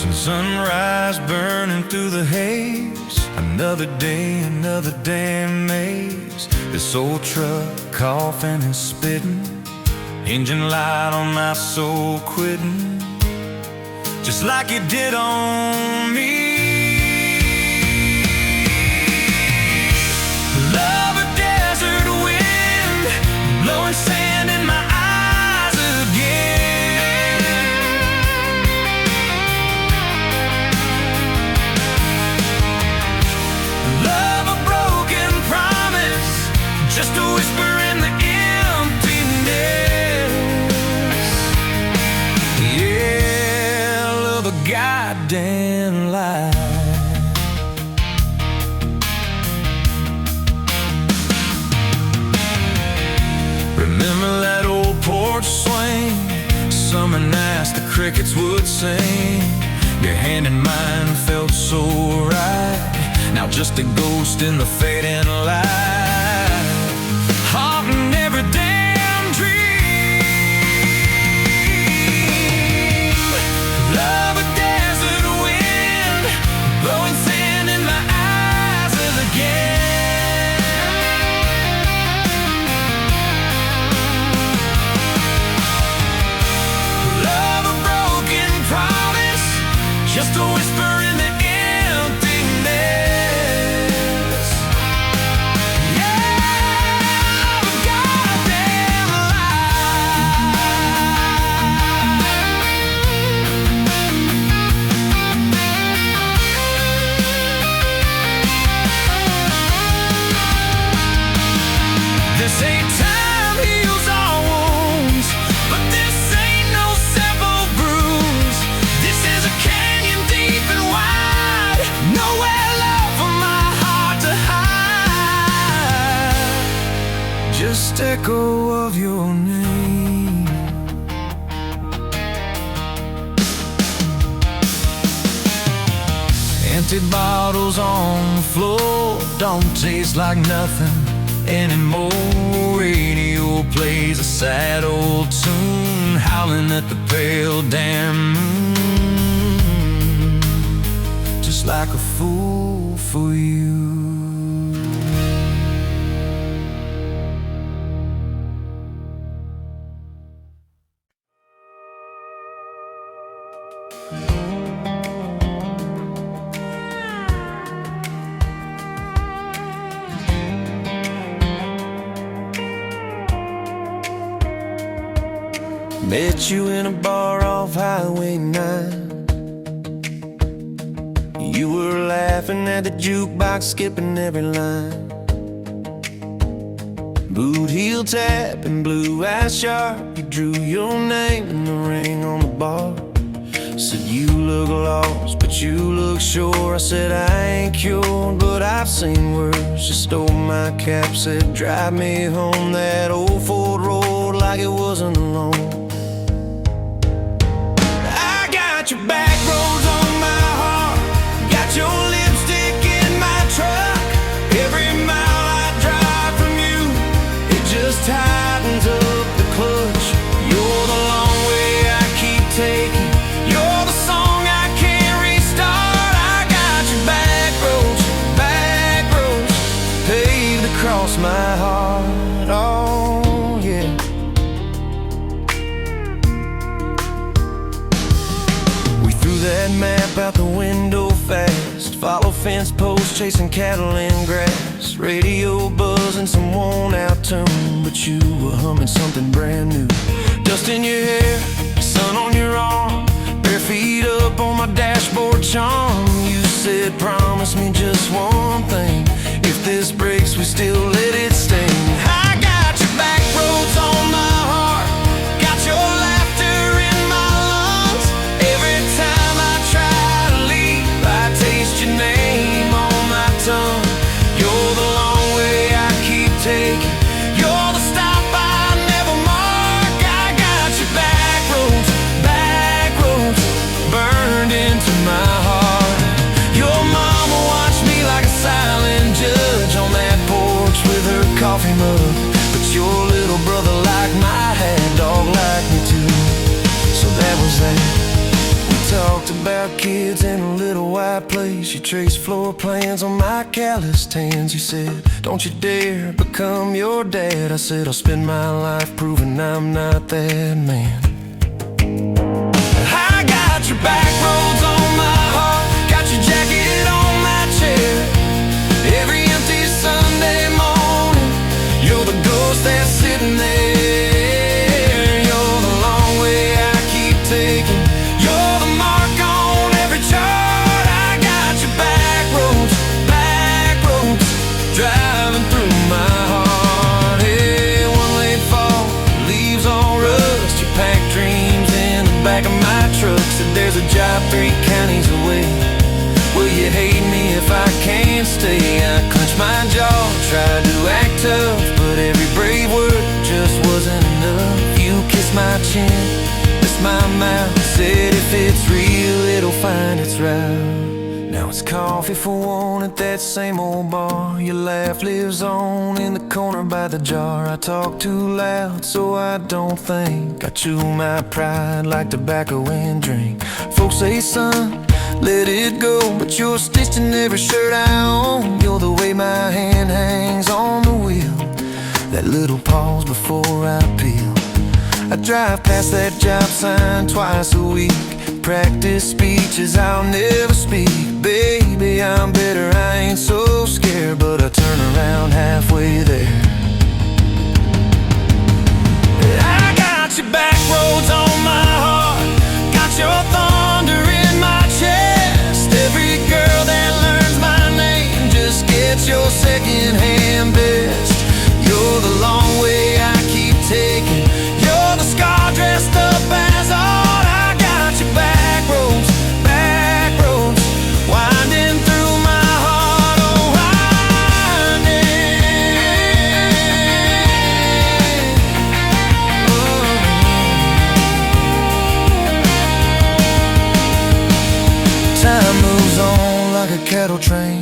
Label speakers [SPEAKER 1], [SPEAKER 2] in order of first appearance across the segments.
[SPEAKER 1] and sunrise burning through the haze. Another day, another damn maze. This old truck coughing and spitting, engine light on my soul quitting, just like it did on me. Love a desert wind, blowing sand in my eyes again. Love a broken promise, just a whisper in the emptiness. Yeah, love a goddamn lie. Remember that old porch swing, summer nights the crickets would sing. Your hand in mine felt so right, now just a ghost in the fading light, haunting every damn dream. Love a desert wind, blowing sand in my eyes again. Love a broken promise, just a whisper in the emptiness. Yeah, love a goddamn lie. This ain't time heals all wounds, but this ain't no simple bruise. This is a canyon deep and wide, nowhere left for my heart to hide. Just echo of your name. Empty bottles on the floor don't taste like nothing anymore. Radio plays a sad old tune, howling at the pale damn moon, just like a fool for you. Met you in a bar off Highway 9. You were laughing at the jukebox, skipping every line. Boot heel tap and blue eyes sharp, you drew your name in the ring on the bar. Said you look lost, but you look sure. I said I ain't cured, but I've seen worse. You stole my cap, said drive me home that old Ford road like it wasn't alone. Got your back roads on my heart, got your lipstick in my truck. Every mile I drive from you, it just tightens up the clutch. You're the long way I keep taking, you're the song I can't restart. I got your back roads, paved across my heart. Oh yeah. That map out the window fast, follow fence posts, chasing cattle in grass. Radio buzzing some worn out tune, but you were humming something brand new. Dust in your hair, sun on your arm, bare feet up on my dashboard charm. You said promise me just one thing, if this breaks we still let it sting. I got your back roads on my heart, got your laughter in my lungs. Every time your name on my tongue. You're the long way I keep taking, you're the stop I never mark. I got your back roads, burned into my heart. Your mama watched me like a silent judge on that porch with her coffee mug, but your little brother liked my hat, dog liked me too. So that was that. We talked talked about kids in a little white place. You traced floor plans on my calloused hands. You said, don't you dare become your dad. I said, I'll spend my life proving I'm not that man. I got your back roads on my heart, got your jacket on my chair. Every empty Sunday morning, you're the ghost that's sitting there. You're the long way I keep taking. You're the mark on every chart. I got your back roads, driving through my heart. Hey, one late fall, leaves all rust. You pack dreams in the back of my truck. Said there's a job 3 counties away. Will you hate me if I can't stay? I clenched my jaw, tried to act tough, but every brave word just wasn't enough. You kissed my chin, missed my mouth, said if it's real, it'll find its route. Now it's coffee for one at that same old bar. Your laugh lives on in the corner by the jar. I talk too loud, so I don't think. I chew my pride like tobacco and drink. Folks say, son, let it go, but you're stitched in every shirt I own. You're the way my hand hangs on the wheel, that little pause before I peel. I drive past that job sign twice a week. Practice speeches I'll never speak. Baby, I'm better, I ain't so scared, but I turn around halfway there. I got your back roads on my heart, got your thunder in my chest. Every girl that learns my name just gets your second-hand best. You're the long way I keep taking. You're the scar dressed up as art. I got your back roads, winding through my heart, oh winding. Time moves on like a cattle train.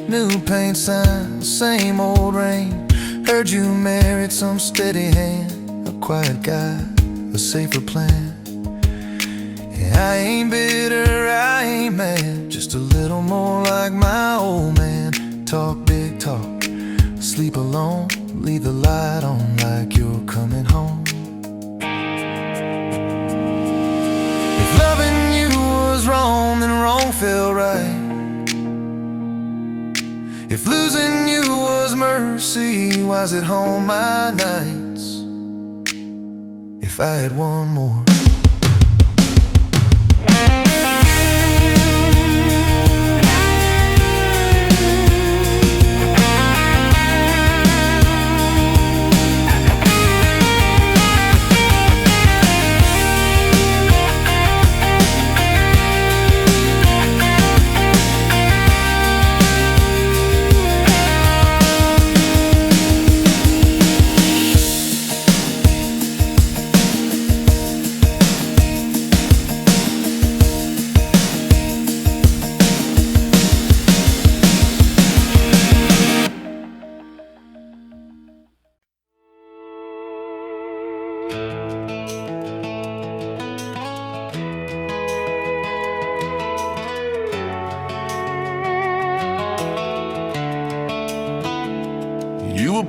[SPEAKER 1] New paint sign, same old rain. Heard you married some steady hand, a quiet guy, a safer plan. Yeah, I ain't bitter, I ain't mad, just a little more like my old man. Talk big talk, sleep alone, leave the light on like you're coming home. If loving you was wrong, then wrong felt right. If losing you was mercy, why's it home my nights? If I had one more.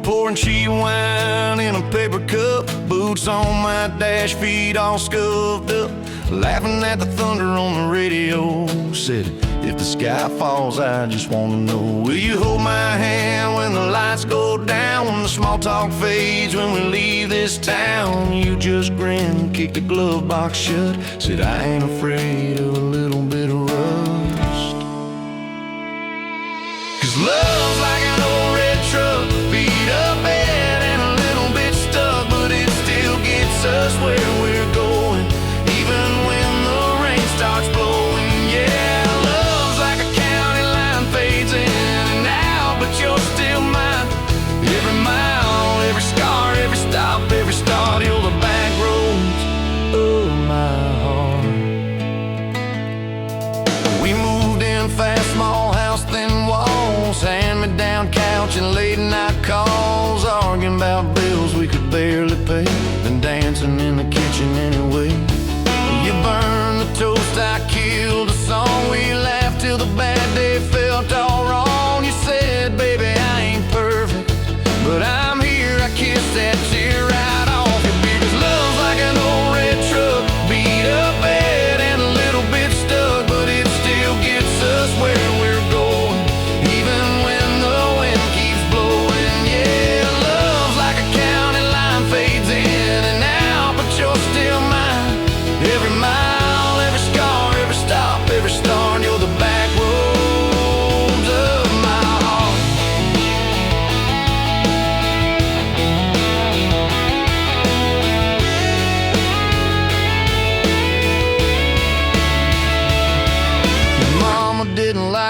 [SPEAKER 1] Pouring cheap wine in a paper cup, boots on my dash, feet all scuffed up, laughing at the thunder on the radio. Said, if the sky falls, I just wanna know, will you hold my hand when the lights go down, when the small talk fades, when we leave this town? You just grin, kick the glove box shut, said, I ain't afraid of a little bit of rust. 'Cause love's like an old red truck, beat up bed and a little bit stuck, but it still gets us where we're going, even when the rain starts blowing. Yeah, love's like a county line, fades in and out, but you're still mine. Every mile, every scar, every stop, every start, you're the back roads of my heart. We moved in fast, small house, thin walls, and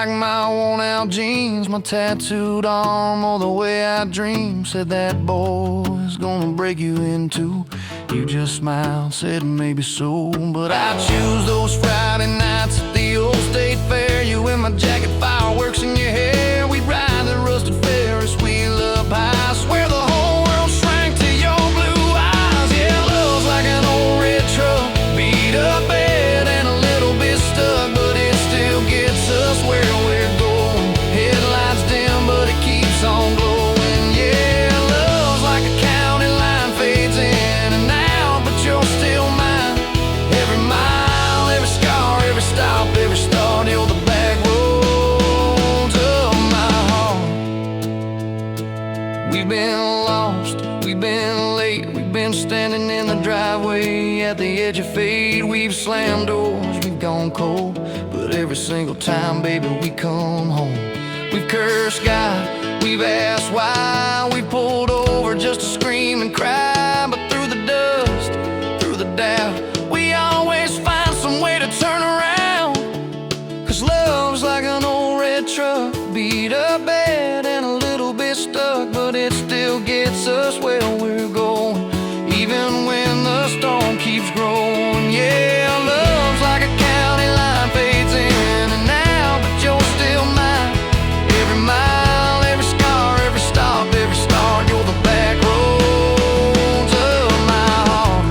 [SPEAKER 1] like my worn-out jeans, my tattooed arm, or the way I dream. Said that boy's gonna break you in two. You just smiled, said maybe so. But I choose those Friday nights at the old state fair. You in my jacket, fireworks in your hair. We'd ride the rusted Ferris wheel up high. Swear the whole world shrank to your blue eyes. Yeah, love's like an old red truck, beat up bed and a little bit stuck, but it still gets us where we're going. Headlights dim, but it keeps on glowing. Yeah, love's like a county line, fades in and out, but you're still mine. Every mile, every scar, every stop, every start, you're the back roads of my heart. We've been lost, we've been late, we've been standing in the driveway at the edge of fate. We've slammed doors, we've gone cold, but every single time, baby, we come home. We've cursed God, we've asked why, we've pulled over just to scream and cry. But through the dust, through the doubt, we always find some way to turn around. Cause love's like an old red truck, beat up bad and a little bit stuck, but it still gets us where we're going, even when the storm keeps growing. Yeah, love's like a county line, fades in and out, but you're still mine. Every mile, every scar, every stop, every start, you're the back roads of my heart.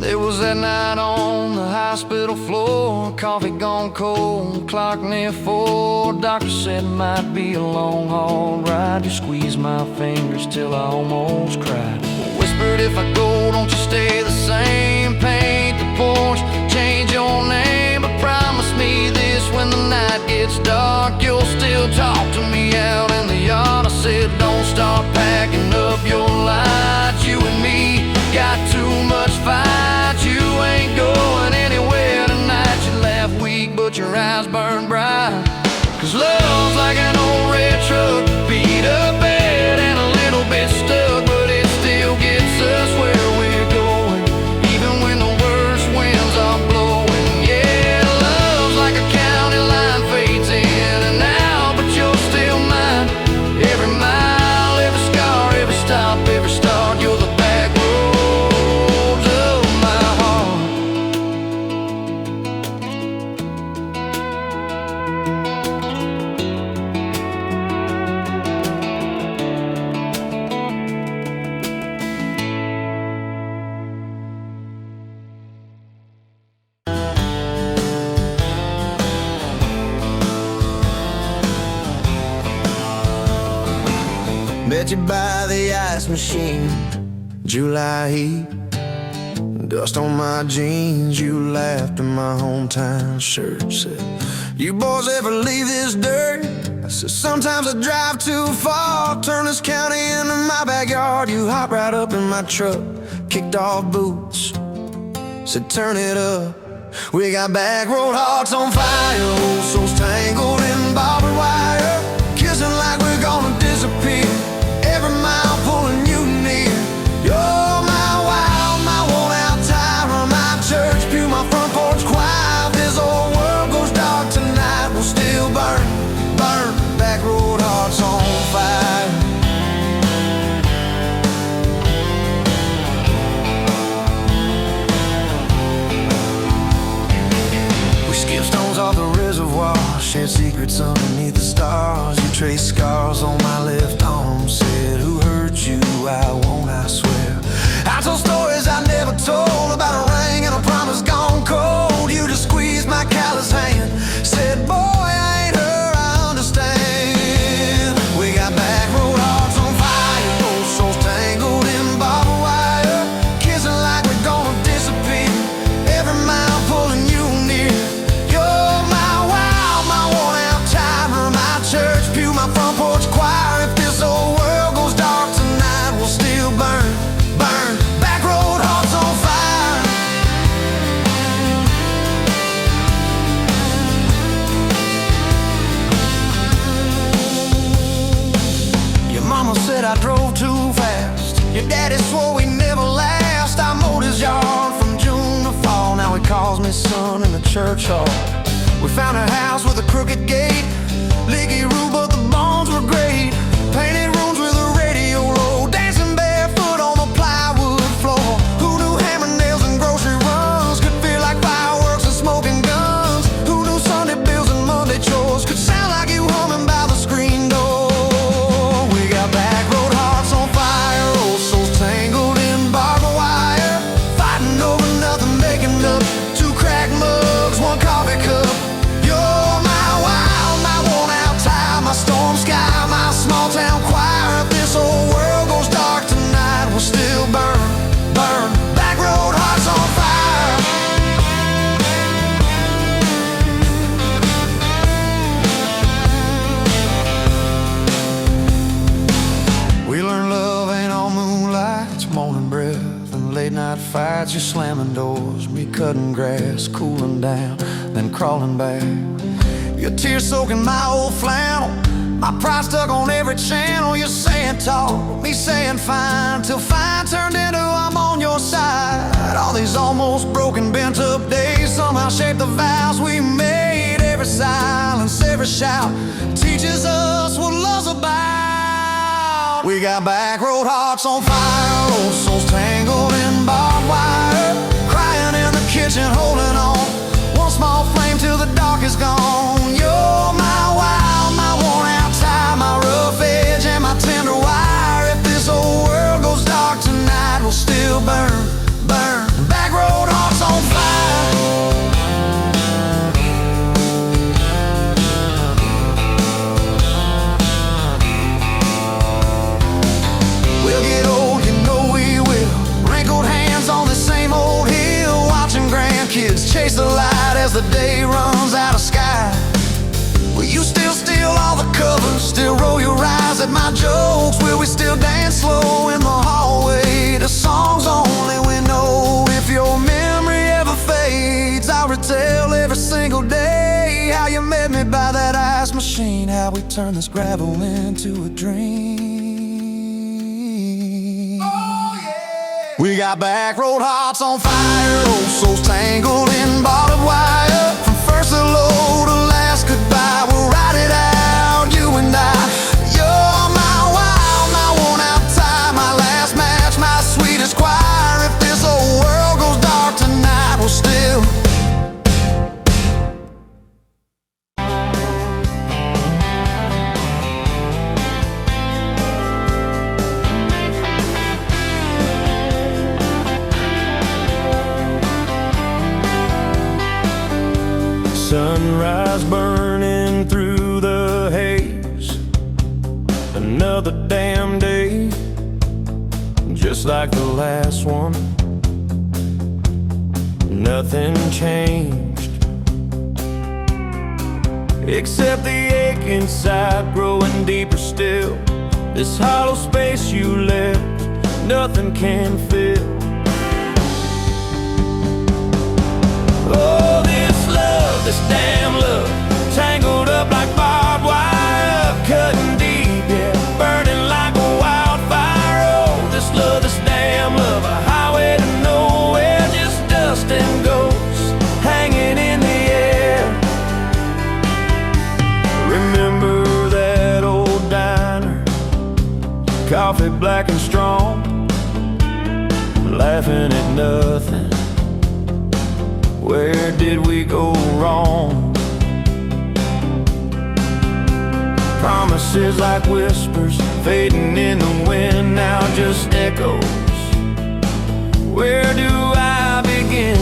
[SPEAKER 1] There was that night on the hospital floor, coffee gone cold, clock near 4. Doctor said it might be a long haul ride. You squeezed my fingers till I almost cried. Whispered, if I go, don't you stay the same. Paint the porch, change your name, but promise me this: when the night gets dark, you'll still talk to me out in the yard. I said, don't start packing up your lights. You and me got too much fight. You ain't going anywhere tonight. You laugh weak, but your eyes burn bright. Cause love's like an old red truck, beat up bad and a little bit stuck, but it still gets us where we're going, even when the worst winds are blowing. Yeah, love's like a county line, fades in and out, but you're still mine. Every mile, every scar, every stop, every start, you're the back roads of my heart. Met you by the ice machine, July heat, dust on my jeans. You laughed in my hometown shirt. Said, you boys ever leave this dirt? I said, sometimes I drive too far, turn this county into my backyard. You hop right up in my truck, kicked off boots, said turn it up. We got back road hearts on fire, old souls tangled in barbed wire, kissing like we're gonna disappear. Every mile pulling you near. You're my wild, my worn-out tire, my church pew, my front porch choir. If this old world goes dark tonight, we'll still burn, burn. Back road hearts on fire. We skip stones off the reservoir, shared secrets underneath the stars. You traced scars on my left arm, said, who hurt you? I won't, I swear. I told stories I never told, about a ring and a promise gone cold. You just squeezed my callous hand, said, boy, I ain't her, I understand. We got back road hearts on fire, old souls tangled in barbed wire, kissing like we're gonna disappear. Every mile pulling you near. You're my wild, my worn-out timer, my church pew, my front porch choir. If this old world goes dark tonight, we'll still church hall. We found a house with a crooked gate, leaky roof, but the bones were great. Painted rooms with a radio low, dancing barefoot on the plywood floor. Who knew hammer nails and grocery runs could feel like fireworks and smoking guns? Who knew Sunday bills and Monday chores could sound like you humming by the screen door? We got back road hearts on fire, old souls tangled in barbed wire, fighting over nothing, making up two cracked mugs, one coffee cup. You're my wild, my worn out time, my storm sky, my small town choir. If this whole world goes dark tonight, we'll still burn, burn. Back road hearts on fire. We learned love ain't all moonlight, it's morning breath and late night fights. You're slamming doors, me cutting grass, cooling down, then crawling back. Your tears soaking my old flannel, my pride stuck on every channel. You're saying talk, me saying fine, till fine turned into I'm on your side. All these almost broken, bent up days somehow shaped the vows we made. Every silence, every shout teaches us what love's about. We got back road hearts on fire, old souls tangled in barbed wire, crying in the kitchen, holding on. One small flame till the dark is gone. You're my wild, my worn out tie, my rough edge and my tender wire. If this whole world goes dark tonight, we'll still burn, burn. Back road hearts on fire. We'll get old, you know we will. Wrinkled hands on the same old hill, watching grandkids chase the light as the day runs out of sky. Will you still steal all the covers, still roll your eyes at my jokes? Will we still dance slow in the hallway to songs only we know? If your memory ever fades, I'll retell every single day how you met me by that ice machine, how we turned this gravel into a dream. Oh, yeah. We got back road hearts on fire, old souls tangled in barbed wire. From first hello to last goodbye, we'll ride it out, you and I. You're my wild, my worn out tie, my last match, my sweetest choir. If this whole world goes dark tonight, we'll still. Sunrise burning through the haze, another damn day, just like the last one. Nothing changed, except the ache inside growing deeper still. This hollow space you left, nothing can fill. Oh, this love, this damn love, tangled up like barbed wire, cutting deep, yeah, burning like a wildfire. Oh, this love, this damn love, a highway to nowhere, just dust and ghosts hanging in the air. Remember that old diner, coffee black and strong, laughing at nothing. Where did we go wrong? Promises like whispers fading in the wind, now just echoes. Where do I begin?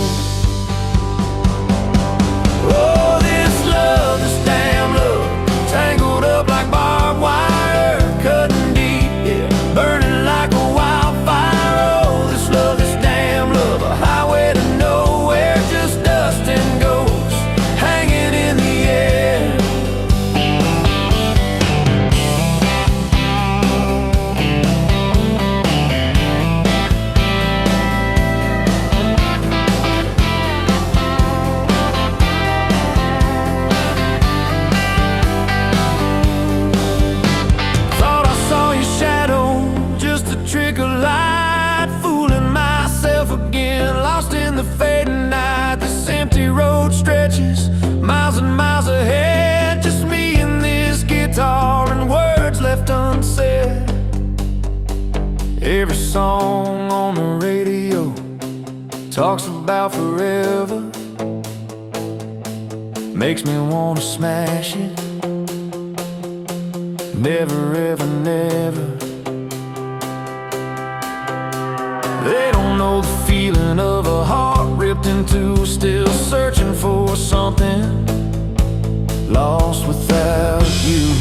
[SPEAKER 1] Oh, this love, this damn love, tangled up like barbed wire, cutting deep, yeah, burning like a wildfire. Oh, this love, this damn love, a highway to nowhere, just dust and ghosts hanging in the air. talks about forever, makes me wanna smash it. Never ever never. They don't know the feeling of a heart ripped in two, still searching for something, lost without you.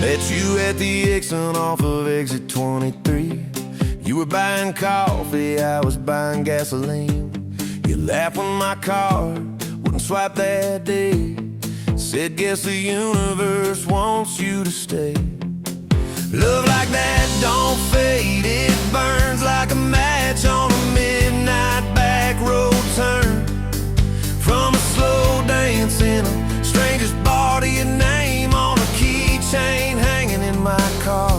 [SPEAKER 1] Met you at the exit off of exit 23. You were buying coffee, I was buying gasoline. You laughed when my card wouldn't swipe that day. Said, guess the universe wants you to stay. Love like that don't fade, it burns like a match on a midnight back road turn. From a slow dance in a stranger's bar to your name on a keychain hanging in my car.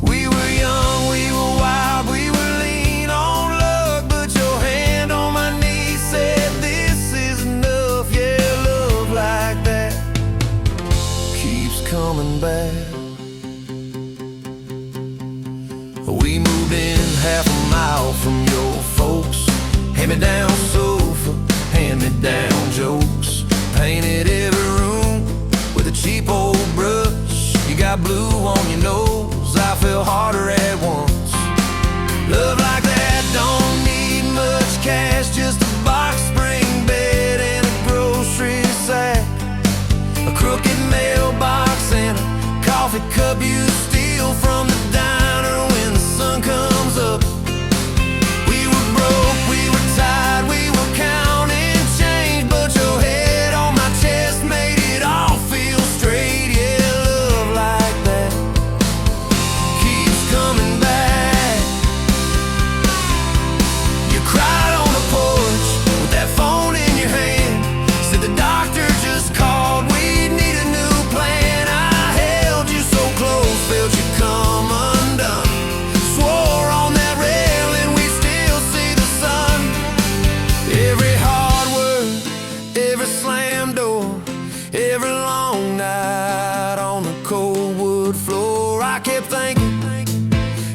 [SPEAKER 1] We were young, we were wild, we were lean on luck, but your hand on my knee said this is enough. Yeah, love like that keeps coming back. We moved in half a mile from your folks. Hand-me-down sofa, hand-me-down jokes. Painted every room with a cheap old brush. You got blue on your nose, I fell harder at once. Love like that don't need much cash, just a box spring bed and a grocery sack, a crooked mailbox and a coffee cup you steal from the diner when the sun comes up. We were broke, we were tired, we were counting change, but your head on my chest made it all feel straight. Yeah, love like that keeps coming back. You cried on the porch with that phone in your hand. Said the doctor just called, we need a new plan. I held you so close, felt you come undone. Swore on that railing we'd still see the sun. Every hard word, every slam door, every long night on the cold wood floor. I kept thinking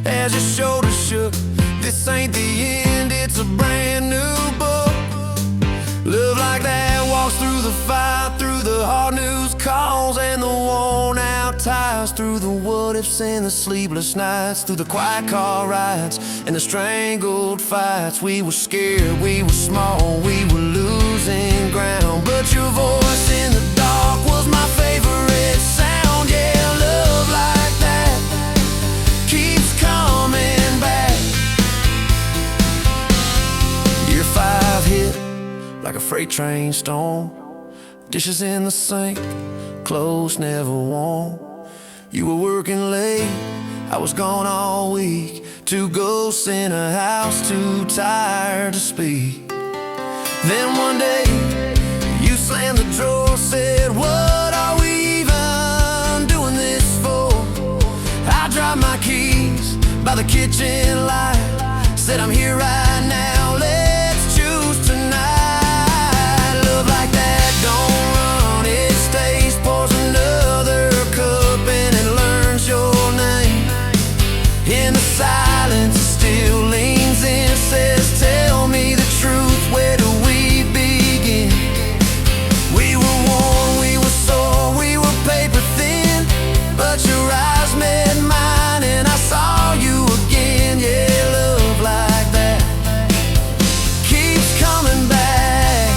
[SPEAKER 1] as your shoulders shook, this ain't the end, it's a brand new book. Love like that walks through the fight, through the hard news calls and the worn out tires, through the what ifs and the sleepless nights, through the quiet car rides and the strangled fights. We were scared, we were small, we were losing ground, but your voice in the dark was my favorite sound. Yeah, love like that keeps coming back. Year 5 hit like a freight train storm. Dishes in the sink, clothes never warm. You were working late, I was gone all week. 2 ghosts in a house, too tired to speak. Then one day, you slammed the drawer, said, what are we even doing this for? I dropped my keys by the kitchen light, said I'm here right now, let's choose tonight. Love like that don't run, it stays, pours another cup and it learns your name. In the silence it still leans in, says tell me the truth, where do we begin? We were worn, we were sore, we were paper thin, but your eyes met mine and I saw you again. Yeah, love like that keeps coming back.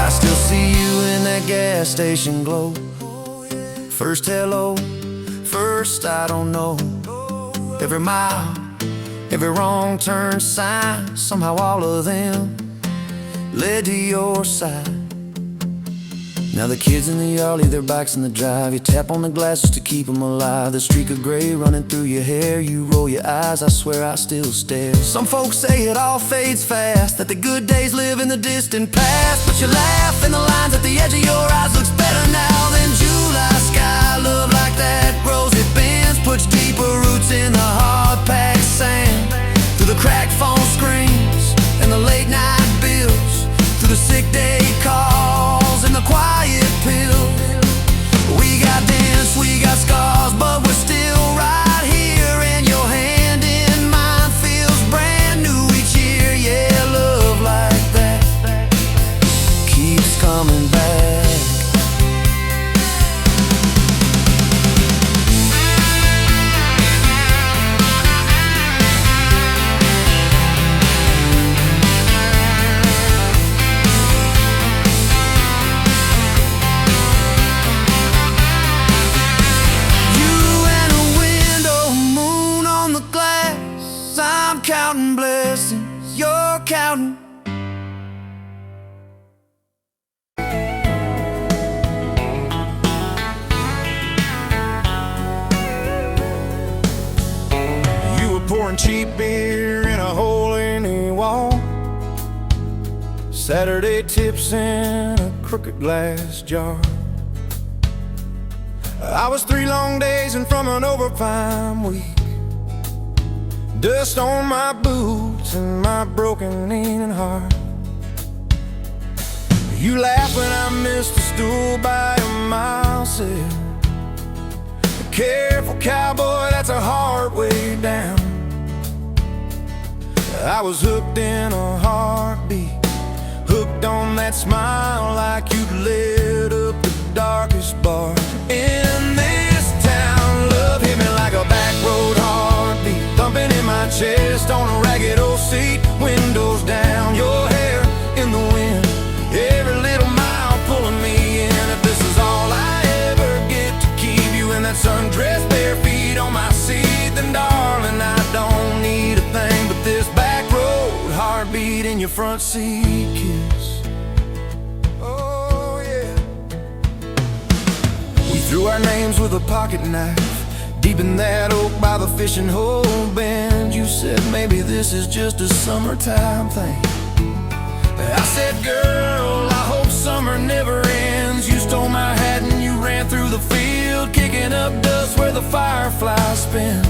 [SPEAKER 1] I still see you in that gas station glow. First hello, first I don't know. Every mile, every wrong turn sign, somehow all of them led to your side. Now the kids in the yard leave their bikes in the drive. You tap on the glasses to keep them alive. The streak of gray running through your hair. You roll your eyes, I swear I still stare. Some folks say it all fades fast, that the good days live in the distant past, but you laugh and the lines at the edge of your eyes looks better now than July sky. Saturday tips in a crooked glass jar. I was 3 long days and from an overtime week. Dust on my boots and my broken aching heart. You laugh when I missed a stool by a mile, said, "Careful, cowboy, that's a hard way down." I was hooked in a heartbeat, hooked on that smile like you'd lit up the darkest bar in this town. Love hit me like a back road heartbeat, thumping in my chest on a ragged old seat. Windows down, your hair in the wind, every little mile pulling me in. If this is all I ever get to keep you in that sundress, bare feet on my seat, then darling, I don't need a thing but this back road heartbeat in your front seat kiss. Oh yeah. We threw our names with a pocket knife deep in that oak by the fishing hole bend. You said maybe this is just a summertime thing. I said, girl, I hope summer never ends. You stole my hat and you ran through the field, kicking up dust where the fireflies spin.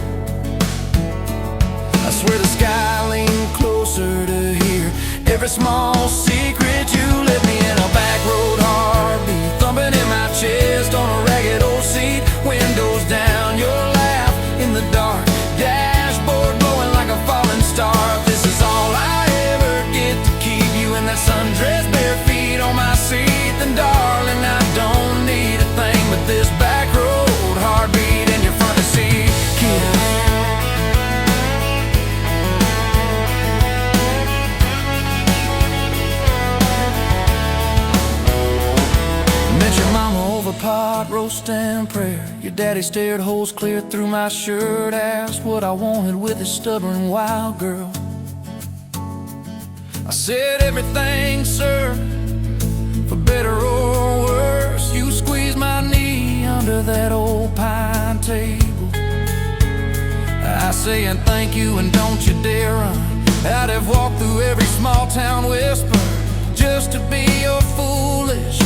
[SPEAKER 1] I swear the sky leaned closer to hear every small secret. You let me in a back road heartbeat, thumping in my chest on a ragged old seat. Windows down, your laugh in the dark, dashboard glowing like a falling star. If this is all I ever get to keep you in that sundress, bare feet on my seat, then darling, I don't need a thing but this back road heartbeat in your front seat kiss. Met your mama over pot roast and prayer. Your daddy stared holes clear through my shirt, asked what I wanted with his stubborn wild girl. I said everything, sir, for better or worse. You squeezed my knee under that old pine table. I say and thank you and don't you dare run. I'd have walked through every small town whisper just to be your foolish,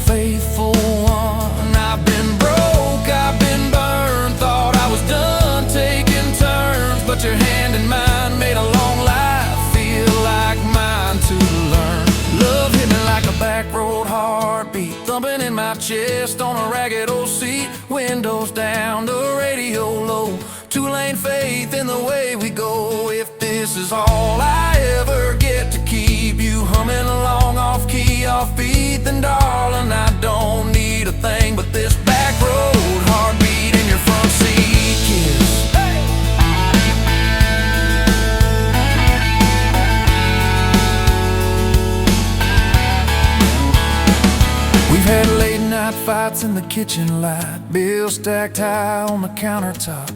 [SPEAKER 1] faithful one. I've been broke, I've been burned, thought I was done taking turns, but your hand in mine made a long life feel like mine to learn. Love hit me like a back road heartbeat, thumping in my chest on a ragged old seat. Windows down, the radio low, 2-lane faith in the way we go. If this is all I ever get to keep you humming along off key, off beat, then darling, I don't need a thing but this back road heartbeat in your front seat kiss. Hey! We've had late night fights in the kitchen light, bills stacked high on the countertop.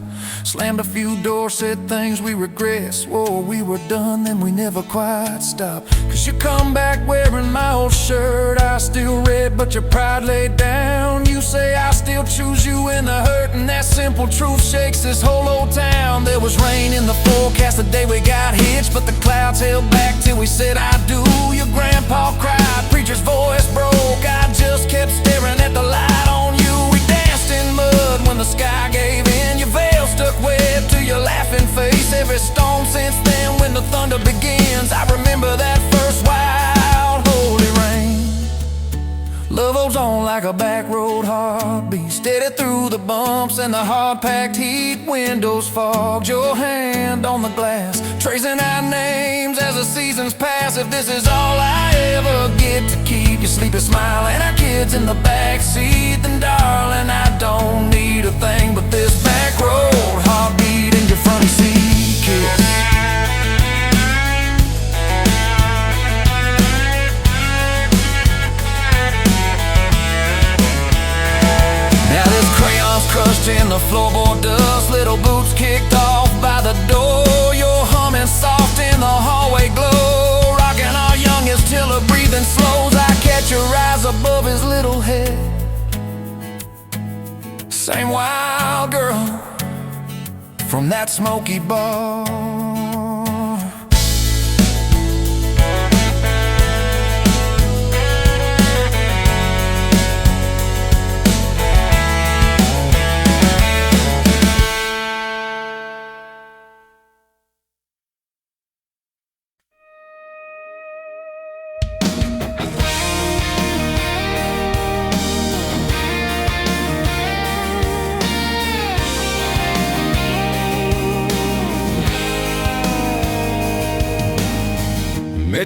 [SPEAKER 1] Slammed a few doors, said things we regret, swore we were done, then we never quite stopped. Cause you come back wearing my old shirt, I still red, but your pride laid down. You say I still choose you in the hurt, and that simple truth shakes this whole old town. There was rain in the forecast the day we got hitched, but the clouds held back till we said I do. Your grandpa cried, preacher's voice broke, I just kept staring at the light on you. We danced in mud when the sky gave in, your veil stuck web to your laughing face. Every storm since then when the thunder begins, I remember that first wild holy rain. Love holds on like a back road heartbeat, steady through the bumps and the hard-packed heat. Windows fogged, your hand on the glass, tracing our names as the seasons pass. If this is all I ever get to keep you sleepy smile and our kids in the backseat, then darling, I don't need a thing but this back road heartbeat in your front seat kiss. Crushed in the floorboard dust, little boots kicked off by the door. You're humming soft in the hallway glow, rocking our youngest till her breathing slows. I catch your eyes above his little head, same wild girl from that smoky bar.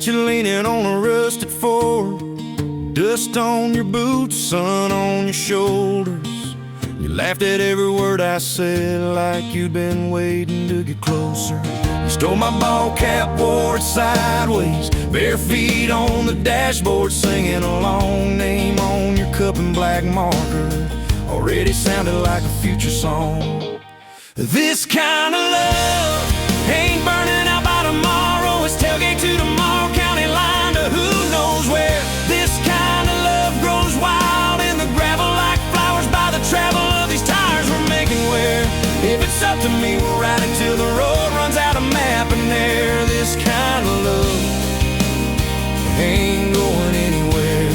[SPEAKER 1] Got you leaning on a rusted Ford, dust on your boots, sun on your shoulders. You laughed at every word I said like you'd been waiting to get closer. You stole my ball cap, wore it sideways, bare feet on the dashboard, singing a long name on your cup in black marker. Already sounded like a future song. This kind of love ain't burning out by tomorrow. It's tailgate to tomorrow, county line to who knows where. This kind of love grows wild in the gravel like flowers by the travel of these tires we're making wear. If it's up to me, we'll ride it till the road runs out of map and air. This kind of love ain't going anywhere.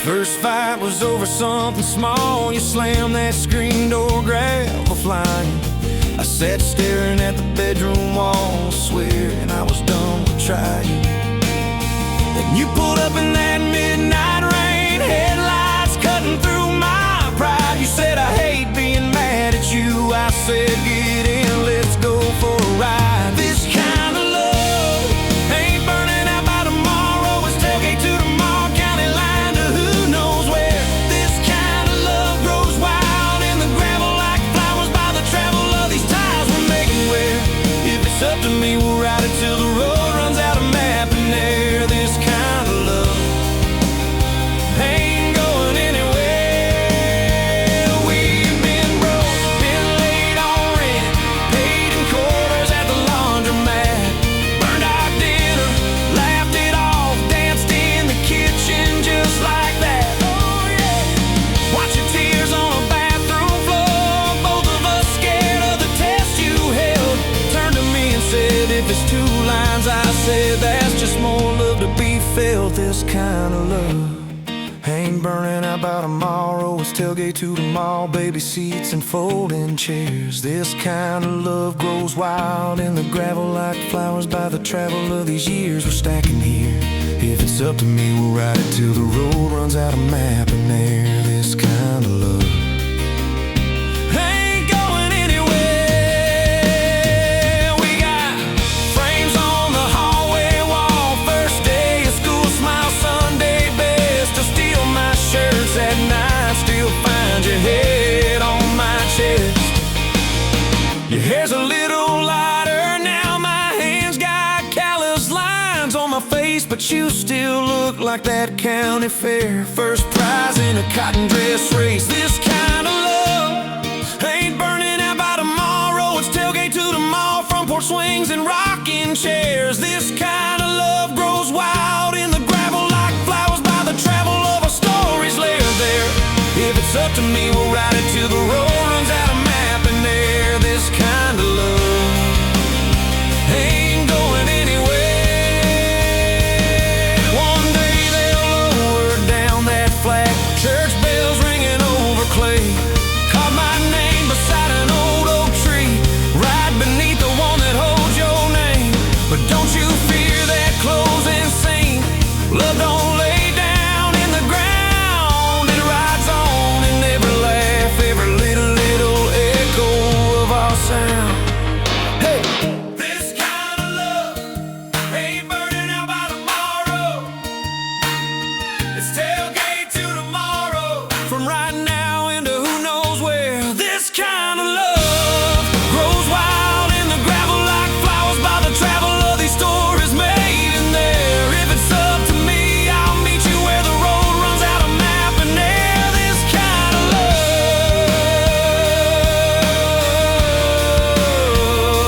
[SPEAKER 1] First fight was over something small. You slammed that screen door, gravel flying. I sat staring at the bedroom wall, swearing I was done with trying. Then you pulled up in that midnight rain, headlights cutting through my pride. You said I hate being mad at you. I said get in, let's go for a ride. This kind of love ain't burning out by tomorrow. It's tailgate to tomorrow, county line to who knows where. This kind of love grows wild in the gravel like flowers by the travel of these tires we're making wear. If it's up to me, we'll ride it till the road runs out of map and air. This kind of love ain't going anywhere. We've been broke, been late on rent, paid in quarters at the laundromat, burned our dinner, laughed it off, danced in the kitchen just like that. Oh yeah, watch your tears on a bathroom floor, both of us scared of the test you held. Turned to me and said, if it's two lines, I said that's just more love to be felt. This kind of love ain't burning out by tomorrow. It's tailgate to the mall, baby seats and folding chairs. This kind of love grows wild in the gravel like flowers by the travel of these years we're stacking here. If it's up to me, we'll ride it till the road runs out of map and air. This kind of love ain't going anywhere. We got frames on the hallway wall, first day of school, smile Sunday best. To steal my shirts at night, still find your head on my chest. Your hair's a little lighter now, my hands got callous lines on my face, but you still look like that county fair first prize in a cotton dress race. This kind of love ain't burning out by tomorrow. It's tailgate to the mall, front porch swings and rocking chairs. This kind of love grows wild in the gravel like flowers by the travel of our stories layered there. If it's up to me, we'll ride it till the road runs out of map and air. This kind of love ain't going anywhere. One day they'll lower down that flag, church bells ringing over clay. Carve my name beside an old oak tree, right beneath the one that holds your name. But don't you fear that closing scene. Love don't lay down in the ground, it rides on in every laugh, every little echo of our sound. Hey, this kind of love ain't burning out by tomorrow. It's tailgate to tomorrow, from right now into who knows where. This kind of love grows wild in the gravel like flowers by the travel of these stories made in there. If it's up to me, I'll meet you where the road runs out of map and air. This kind of love,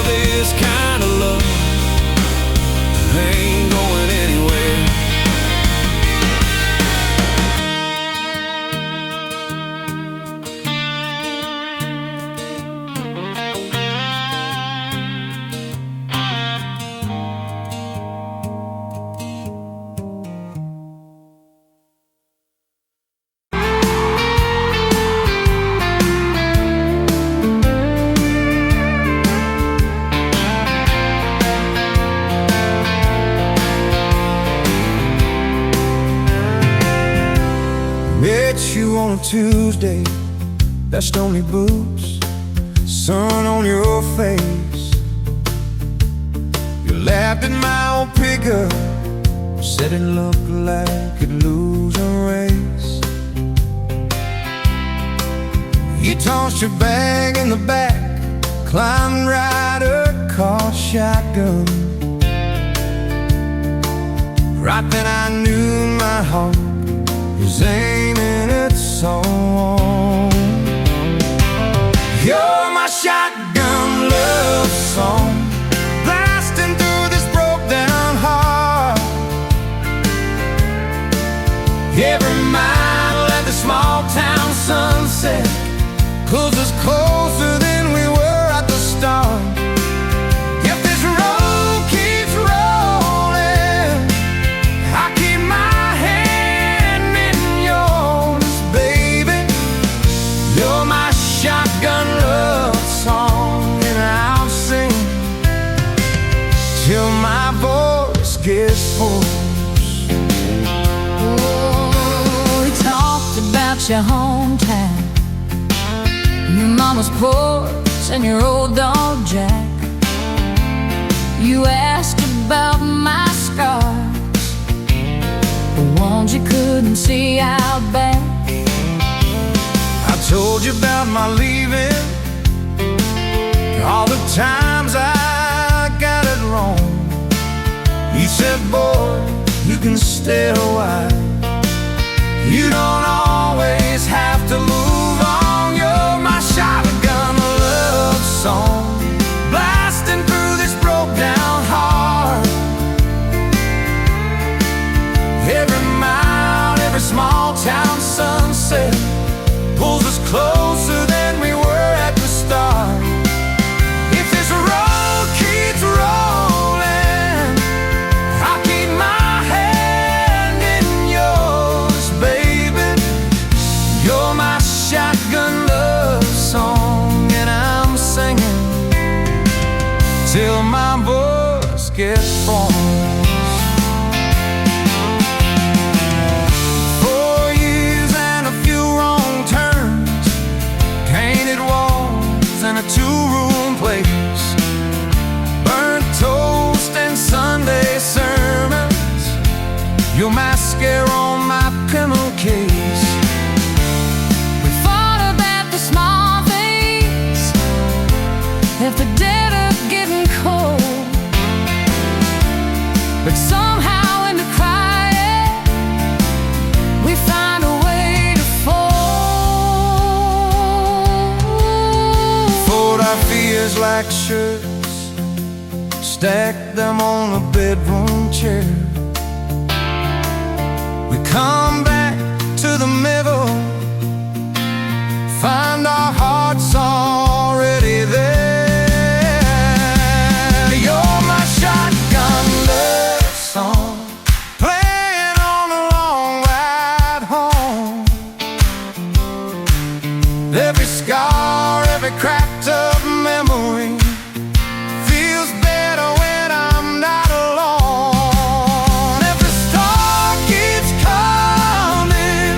[SPEAKER 1] this kind of love ain't going anywhere. Met you on a Tuesday, that stony boots, sun on your face. You laughed at my old pickup, said it looked like it'd lose a race. You tossed your bag in the back, climbed right her car shotgun. Right then I knew my heart was aiming at someone. You're my shotgun love song, blasting through this broke down heart. Every mile at the small town sunset pulls us closer than we were at the start. If this road keeps rolling, I keep my hand in yours, baby. You're my shotgun love song, and I'll sing till my voice gets hoarse.
[SPEAKER 2] Oh, we talked about your hometown, your mama's porch and your old dog Jack. You asked about my scars, the ones you couldn't see out back.
[SPEAKER 1] I told you about my leaving, all the times I got it wrong. You said, boy, you can stay a while, you don't always have to move on. You're my shotgun love song, blasting through this broke down heart. Every mile, every small town sunset pulls us closer than we were at the start. If this road keeps rolling, I'll keep my hand in yours, baby. You're my shotgun love song, and I'm singing till my voice gets hoarse. 4 years and a few wrong turns, painted walls and a 2-room place, burnt toast and Sunday sermons. You're mascara on my pillowcase.
[SPEAKER 2] We fought about the small things, if the dead are getting cold, but somehow in the crying we find a way to fold.
[SPEAKER 1] Fold our fears like shirts, stack them on a bedroom chair. We come back to the middle, find our hearts already there. You're my shotgun love song, playing on the long ride home. Every scar, every cracked up memory feels better when I'm not alone. If the star keeps coming,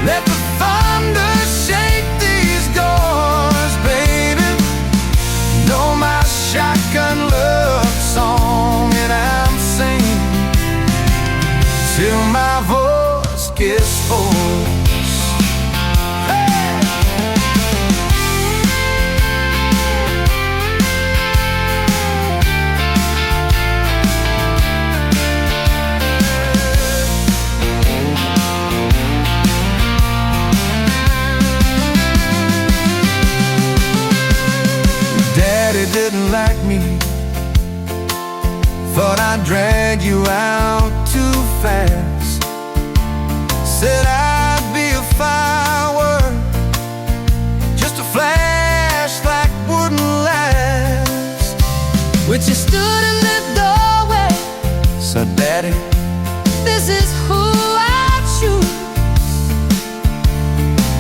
[SPEAKER 1] let the thunder shake these doors, baby. Know my shotgun love song, and I'm singing till my voice gets hoarse. Hey! Daddy didn't like me, thought I'd drag you out too fast. Said I'd be a firework, just a flash like wouldn't last.
[SPEAKER 2] But you stood in the doorway,
[SPEAKER 1] said Daddy,
[SPEAKER 2] this is who I choose.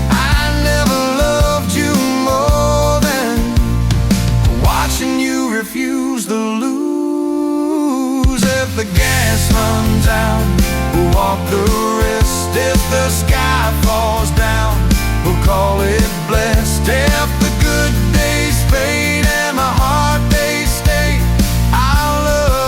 [SPEAKER 1] I never loved you more than watching you refuse to lose. If the gas runs out, we'll walk the rest. If the sky falls down, we'll call it blessed. If the good days fade and my heart they stay, I'll love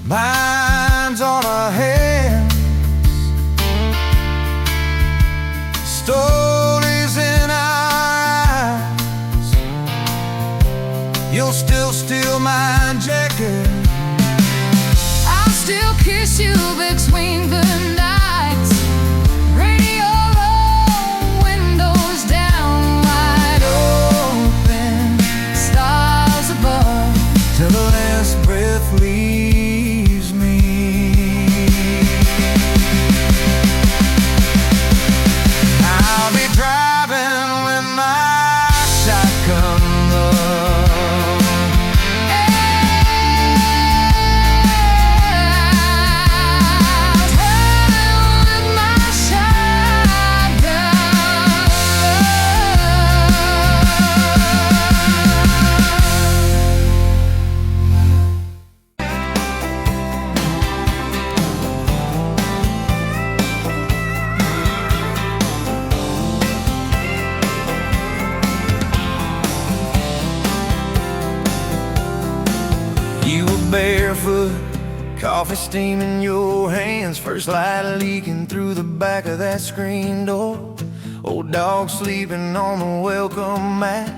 [SPEAKER 1] Minds on our hands, stories in our eyes. You'll still steal my jacket,
[SPEAKER 2] I'll still kiss you between the nights. Radio low, windows down, wide open, stars above,
[SPEAKER 1] till the last breath leaves me. I'll be driving with my shotgun love.
[SPEAKER 2] With my shotgun.
[SPEAKER 1] You were barefoot, coffee steam in your hands, first light leaking through the back of that screen door. Old dog sleeping on the welcome mat.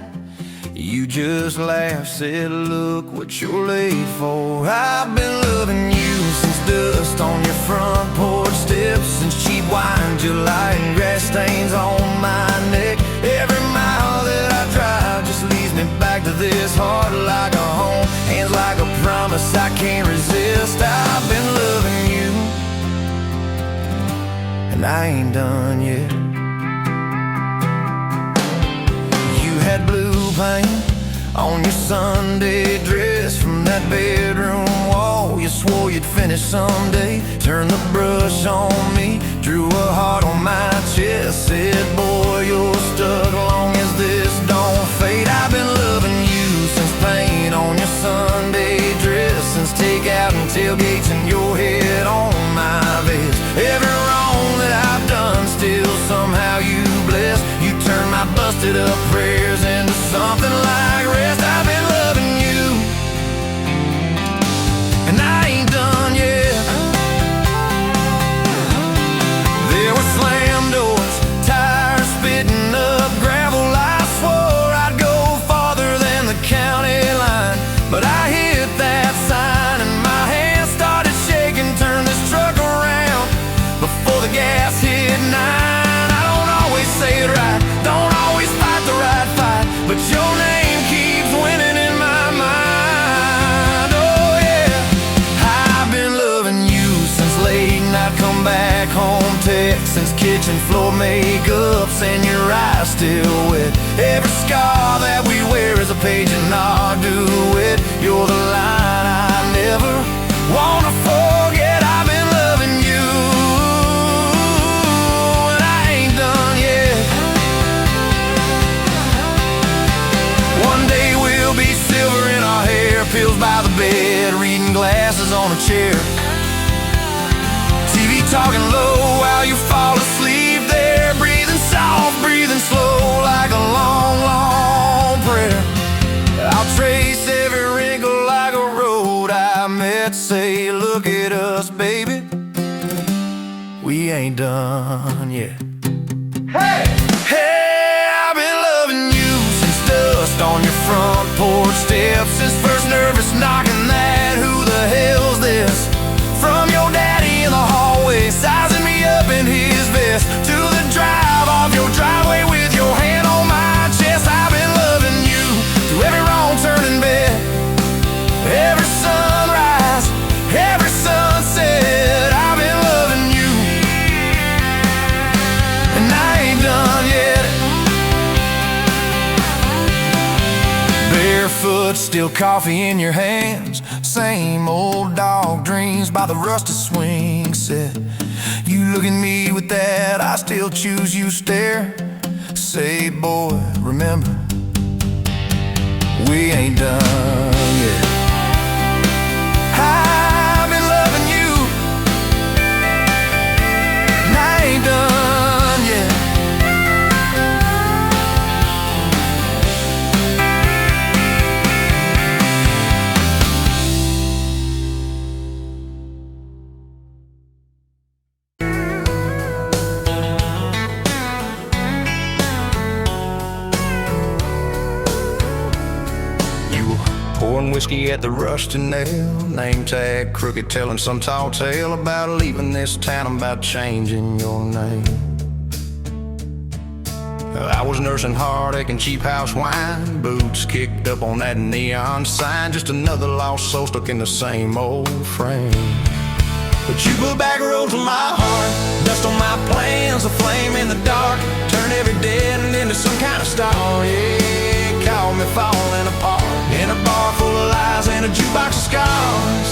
[SPEAKER 1] You just laughed, said, look what you're late for. I've been loving you since dust on your front porch steps, since cheap wine, July, and grass stains on my neck. Every mile that I drive just leads me back to this heart like a home, hands like a promise I can't resist. I've been loving you, and I ain't done yet. You had blue paint on your Sunday dress from that bedroom wall. You swore you'd finish someday. Turned the brush on me, drew a heart on my chest, said, boy, you're stuck long as this don't fade. I've been loving you since paint on your Sunday dress, since takeout and tailgates and your head on my vest. Every wrong that I've done, still somehow you bless. You turn my busted up prayers into something like rest. I've been loving you, and I ain't done yet. There were slam doors, tires spitting up gravel. I swore I'd go farther than the county line, but I hit that sign and my hands started shaking. Turned this truck around before the gas hit 9. I don't always say it right, don't always fight the right fight, but your name keeps winning in my mind. Oh yeah, I've been loving you since late night come back home text, since kitchen floor makeups and your eyes still wet. Every scar that we wear is a page in our duet. You're the line I never wanna forget. I've been loving you, and I ain't done yet. One day we'll be silver in our hair, pills by the bed, reading glasses on a chair. TV talking low while you fall asleep there, breathing soft, breathing slow like a long, long prayer. I'll trace every wrinkle like a road I met, say, look at us, baby, we ain't done yet. Hey! Hey, I've been loving you since dust on your front porch steps, since first nervous knocking that who the hell's this? From your daddy in the hallway, sizing me up in his vest, to the drive off your driveway with your hand on my chest. I've been loving you through every wrong turn in bed, every sunrise, every sunset. I've been loving you, and I ain't done yet. Barefoot, still coffee in your hands, same old dog dreams by the rusted swing set. You look at me with that I still choose you stare, say, boy, remember, we ain't done yet. I've been loving you, and I ain't done yet. whiskey at the Rusty Nail. Name tag crooked, telling some tall tale about leaving this town, about changing your name. I was nursing heartache and cheap house wine, boots kicked up on that neon sign, just another lost soul stuck in the same old frame. But you put back roads on my heart, dust on my plans, a flame in the dark, turn every dead end into some kind of star. Yeah, call me falling apart, in a bar full of lies and a jukebox of scars.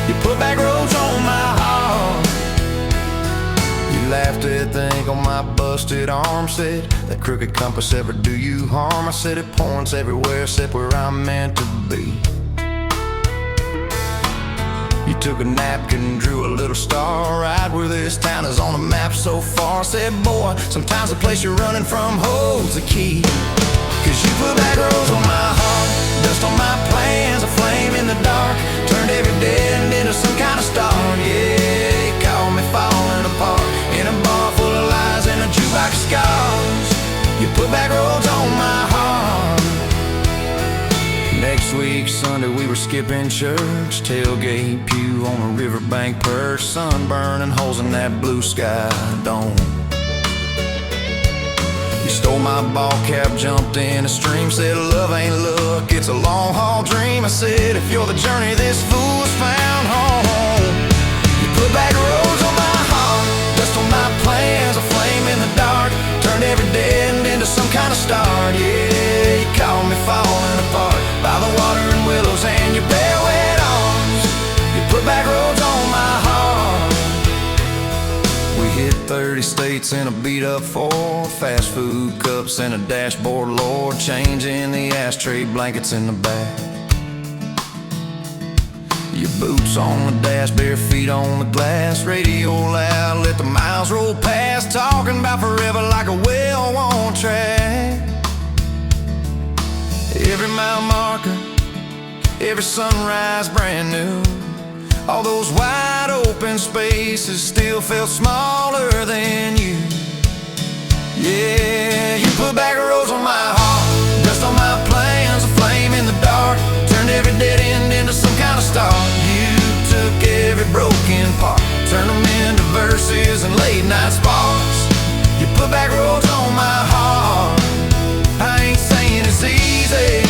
[SPEAKER 1] You put back roads on my heart. You laughed at the ink on my busted arm, said that crooked compass ever do you harm. I said it points everywhere except where I'm meant to be. You took a napkin, drew a little star right where this town is on the map so far. Said, boy, sometimes the place you're running from holds the key. Cause you put back roads on my heart, dust on my plans, a flame in the dark, turned every dead end into some kind of star. Yeah, you called me falling apart, in a bar full of lies and a jukebox of scars. You put back roads on my heart. Next week, Sunday, we were skipping church, tailgate pew on a riverbank perch, sun burning holes in that blue sky dome. You stole my ball cap, jumped in a stream, said love ain't luck, it's a long haul dream. I said if you're the journey, this fool's found home. You put back roads on my heart, dust on my plans, a flame in the dark, turned every dead end into some kind of star. Yeah, you called me falling apart by the water and willows and your bare wet arms. You put back roads on my heart. We hit 30 states in a beat up Ford, fast food cups and a dashboard, Lord, changing the ashtray blankets in the back. Your boots on the dash, bare feet on the glass, radio loud, let the miles roll past, talking about forever like a well-worn track. Every mile marker, every sunrise brand new, all those wide open spaces still felt smaller than you. Yeah, you put back roads on my heart, dust on my plans, a flame in the dark, turned every dead end into some kind of star. You took every broken part, turned them into verses and late night sparks. You put back roads on my heart. I ain't saying it's easy,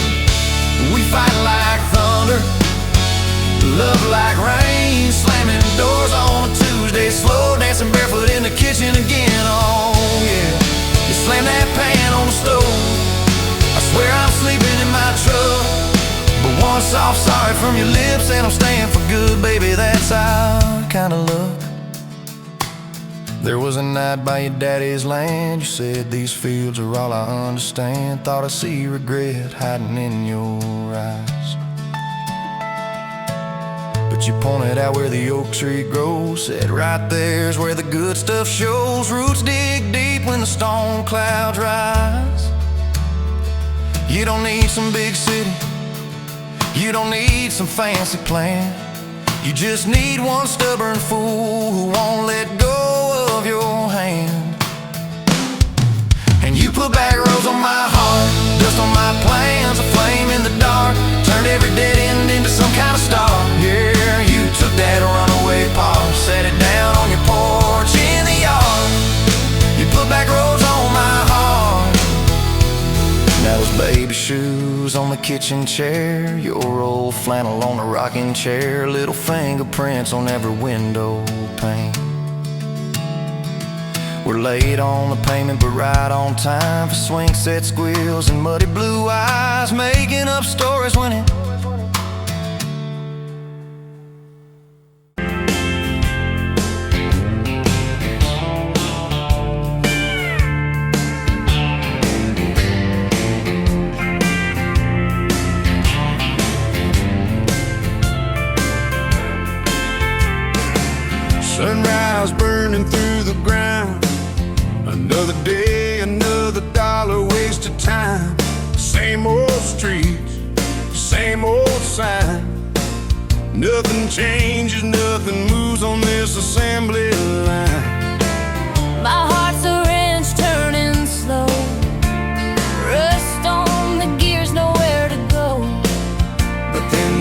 [SPEAKER 1] we fight like thunder, love like rain, slamming doors on a Tuesday, slow dancing barefoot in the kitchen again. Oh yeah, you slam that pan on the stove, I swear I'm sleeping in my truck, but one soft sorry from your lips and I'm staying for good, baby, that's our kind of luck. There was a night by your daddy's land, you said these fields are all I understand, thought I see regret hiding in your eyes. But you pointed out where the oak tree grows, said right there's where the good stuff shows, roots dig deep when the storm clouds rise. You don't need some big city, you don't need some fancy plan, you just need one stubborn fool who won't let go of your hand. And you put back roads on my heart, dust on my plans, a flame in the dark, turned every dead end into some kind of star. Yeah, you took that runaway paw, set it down on your porch in the yard. You put back roads on my heart. Now those baby shoes on the kitchen chair, your old flannel on the rocking chair, little fingerprints on every window pane. We're late on the payment but right on time for swing set squeals and muddy blue eyes, making up stories when it
[SPEAKER 3] sunrise burning through the ground, another day, another dollar wasted time. Same old streets, same old sign, nothing changes, nothing moves on this assembly line.
[SPEAKER 2] My heart's a wrench turning slow, rust on the gears, nowhere to go.
[SPEAKER 1] But then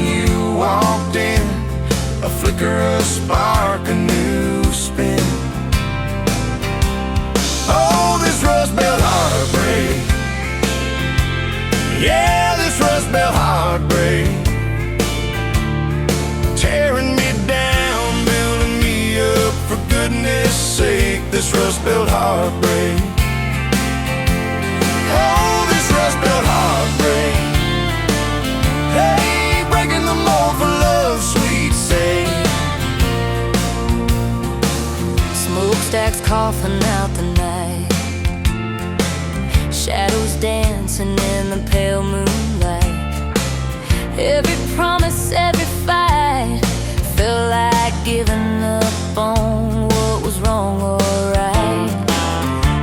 [SPEAKER 3] spark a new spin. Oh, this Rust Belt heartbreak. Yeah, this Rust Belt heartbreak. Tearing me down, building me up, for goodness sake, this Rust Belt heartbreak. Oh, this Rust Belt heartbreak. Hey, breaking the mold for love's sweet sake.
[SPEAKER 2] Smokestacks coughing out the night, shadows dancing in the pale moonlight. Every promise, every fight felt like giving up on what was wrong or right.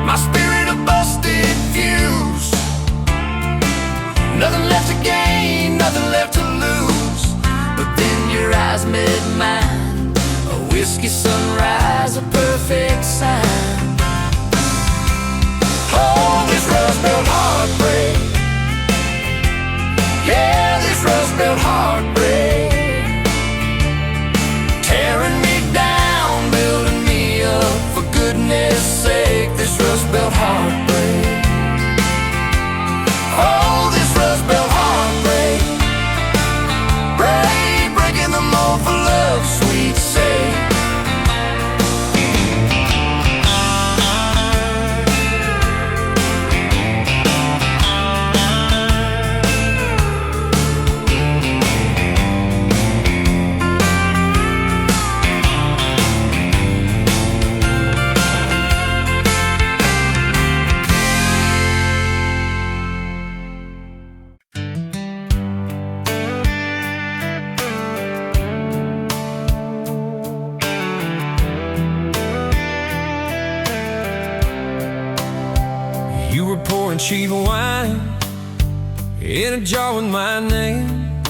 [SPEAKER 3] My spirit a busted fuse. Nothing left to gain, nothing left to lose.
[SPEAKER 2] But then your eyes met mine, a whiskey sunrise, a perfect sign.
[SPEAKER 3] Oh, this Rust Belt heartbreak. Yeah, this Rust Belt heartbreak. Tearing me down, building me up, for goodness sake, this Rust Belt heartbreak. Oh, this Rust Belt heartbreak. Breaking the mold for love's sweet sake.
[SPEAKER 1] You were pouring cheap wine in a jar with my name,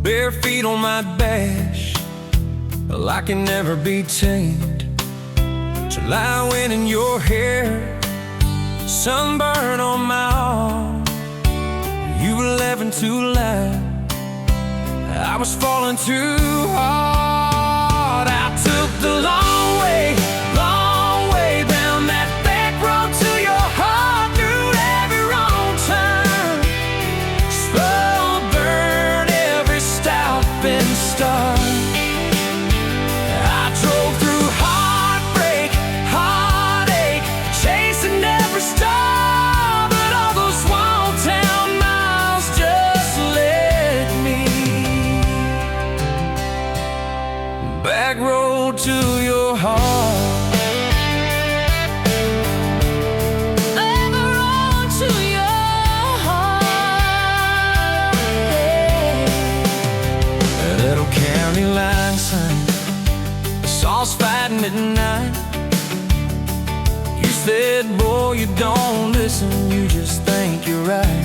[SPEAKER 1] bare feet on my dash, well, I can never be tamed. July wind in your hair, sunburn on my arm. You were laughing too loud, I was falling too hard. I took the long way down that back road to your heart, through every wrong turn, slow burn every stop and start. I drove through heartbreak, heartache, chasing every star, but all those small town miles just led me back road to your heart. Fighting at night. You said, boy, you don't listen, you just think you're right.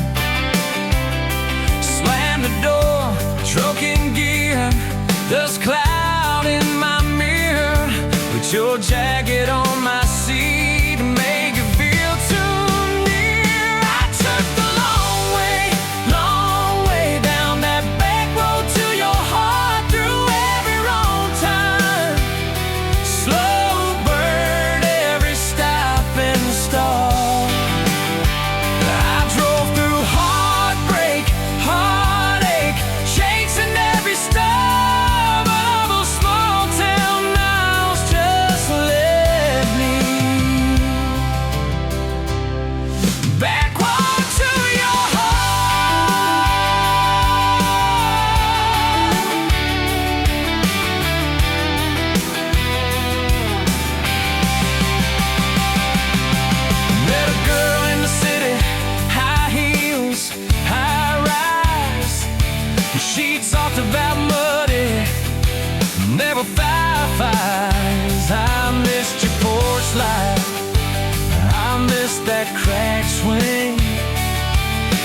[SPEAKER 1] Slam the door, truck in gear, dust cloud in my mirror. Put your jacket on my seat to make it feel too near. I took the long way down that back road to your heart, through every wrong time, slow burn every stop and start. I drove through heartbreak, heartache, chasing every star, but all those small town miles just led me backward to your Met a girl in the city, high heels, high rise. She talked about muddy, never fireflies. I missed your porch light, I missed that crack swing,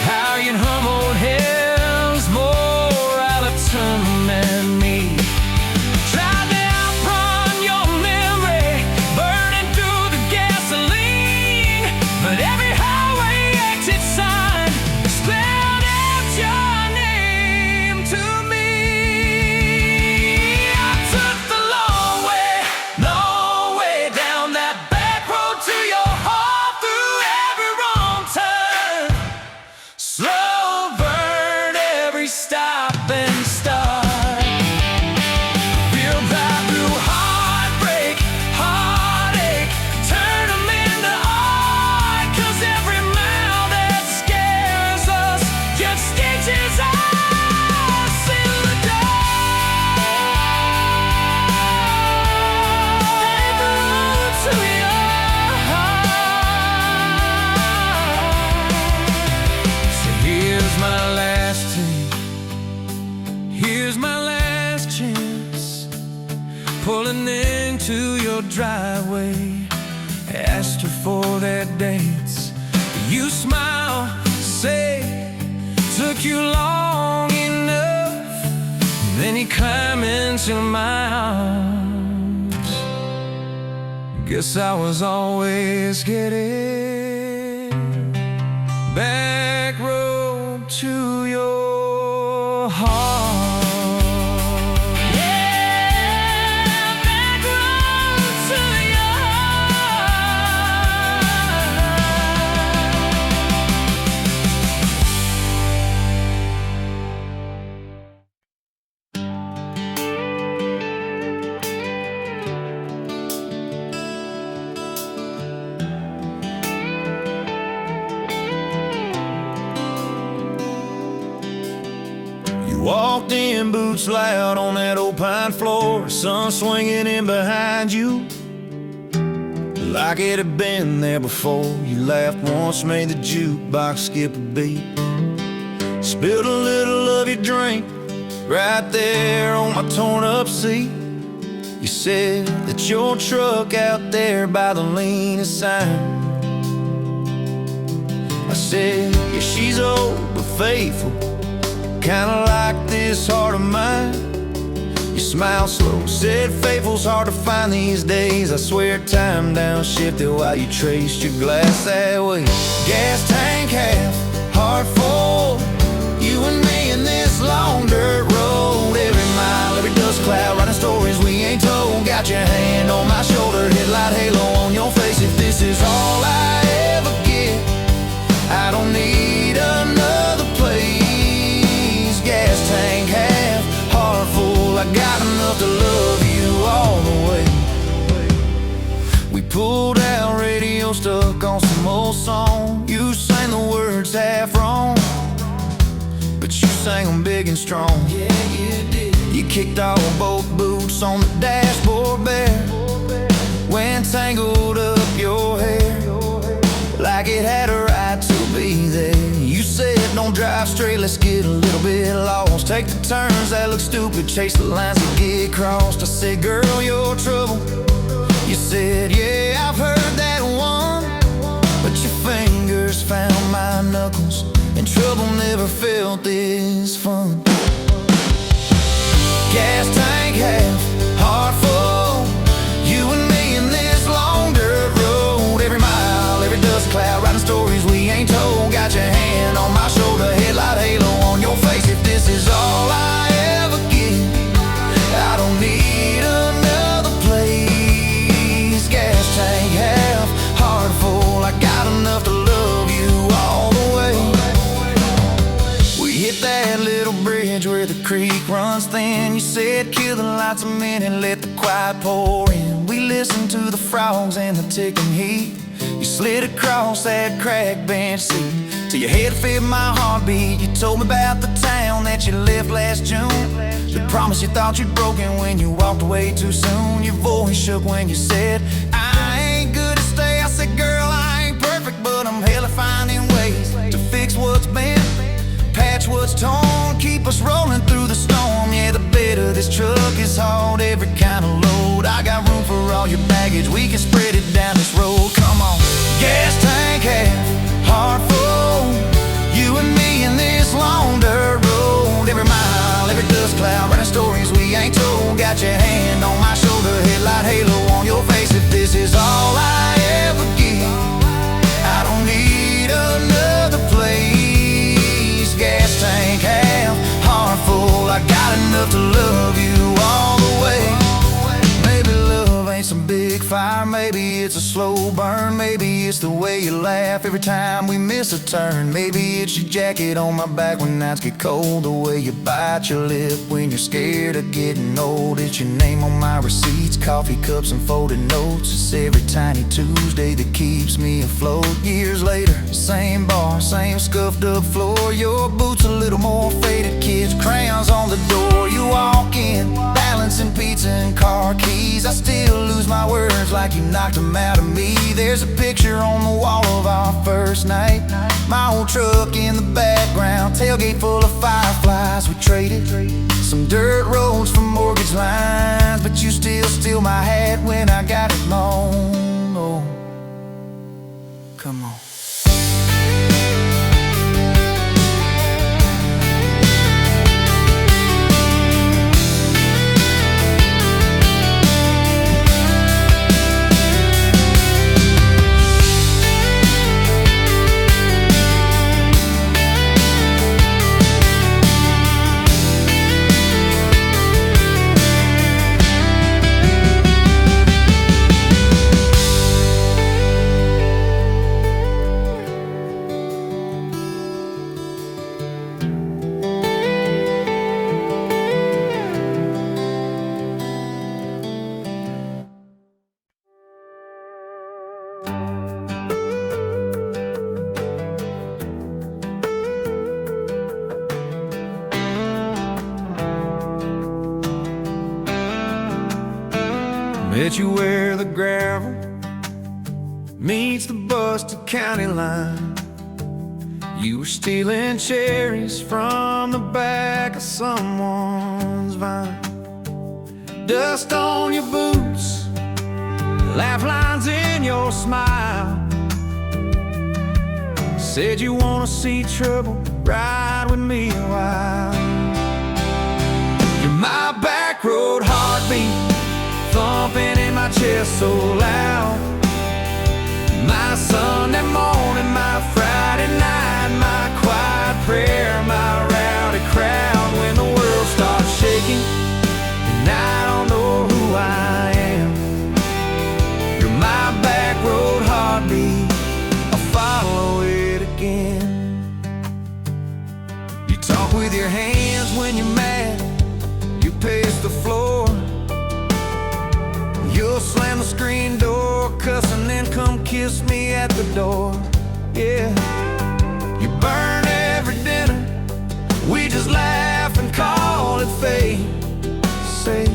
[SPEAKER 1] how you'd hum old hymns more out of tune than me. Tried to outrun your memory, burning through the gasoline, but every highway exit sign spelled out your name to me. I took the pulling into your driveway. Asked her for that dance. You smile, say, took you long enough. Then you climb into my arms. Guess I was always headed back road to your heart. Walked in, boots loud on that old pine floor, sun swinging in behind you like it had been there before. You laughed once, made the jukebox skip a beat, spilled a little of your drink right there on my torn up seat. You said that your truck out there by the leanest sign. I said, yeah, she's old but faithful, kinda like this heart of mine. You smiled slow, said faithful's hard to find these days. I swear time downshifted while you traced your glass that way. Gas tank half, heart full, you and me in this long dirt road. Every mile, every dust cloud, writing stories we ain't told. Got your hand on my shoulder, headlight halo on your face. If this is all I ever get, I don't need another place. Gas tank half, heart full, I got enough to love you all the way. We pulled out, radio stuck on some old song. You sang the words half wrong, but you sang them big and strong. Yeah, you did. You kicked off both boots on the dashboard bare, went tangled up your hair like it had a right to be there. You said don't drive straight, let's get a little bit lost. Take the turns that look stupid, chase the lines that get crossed. I said, girl, you're trouble. You said, yeah, I've heard that one, but your fingers found my knuckles, and trouble never felt this fun. Gas tank half, heart full, you and me in this long dirt road. Every mile, every dust cloud, writing stories we ain't told. Got your hand on my shoulder, headlight halo on your face. If this is all I ever get, I don't need another place. Gas tank half, heart full, I got enough to love you all the way. We hit that little bridge where the creek runs thin. You said kill the lights a minute, let the quiet pour in. We listened to the frogs and the ticking heat. You slid across that cracked bench seat till your head fit my heartbeat. You told me about the town that you left last June, the promise you thought you'd broken when you walked away too soon. Your voice shook when you said, I ain't good to stay. I said, girl, I ain't perfect, but I'm hella finding ways to fix what's bent, patch what's torn, keep us rolling through the storm. Yeah, the bed of this truck is hauled every kind of load. I got room for all your baggage, we can spread it down this road. Come on. Gas tank half, heart full, you and me in this long dirt road. Every mile, every dust cloud, writing stories we ain't told. Got your hand on my shoulder, headlight halo on your face. If this is all I ever get, I don't need another place. Gas tank half, heart full, I got enough to love you all the way. Maybe love ain't some big fire, maybe it's a slow burn. Maybe it's the way you laugh every time we miss a turn. Maybe it's your jacket on my back when nights get cold, the way you bite your lip when you're scared of getting old. It's your name on my receipts, coffee cups and folded notes. It's every tiny Tuesday that keeps me afloat. Years later, same bar, same scuffed up floor. Your boots a little more faded, kids, crayons on the door. You walk in, balancing pizza and car keys. I still lose my words like you knocked them out of me. There's a picture on the wall of our first night, my old truck in the background, tailgate full of fireflies. We traded some dirt roads for mortgage lines, but you still my hat when I got it long. Oh, come on. Met you where the gravel meets the busted county line. You were stealing cherries from the back of someone's vine. Dust on your boots, laugh lines in your smile. Said you wanna see trouble, ride with me a while. You're my back road heartbeat, thumping in my chest so loud. My Sunday morning, my Friday night, my quiet prayer, my rowdy crowd. When the world starts shaking and I don't know who I am, you're my back road heartbeat, I'll follow it again. You talk with your hands when you're mad, you pace the floor. You'll slam the screen door, cuss and then come kiss me at the door. Yeah, you burn every dinner, we just laugh and call it fate. Say,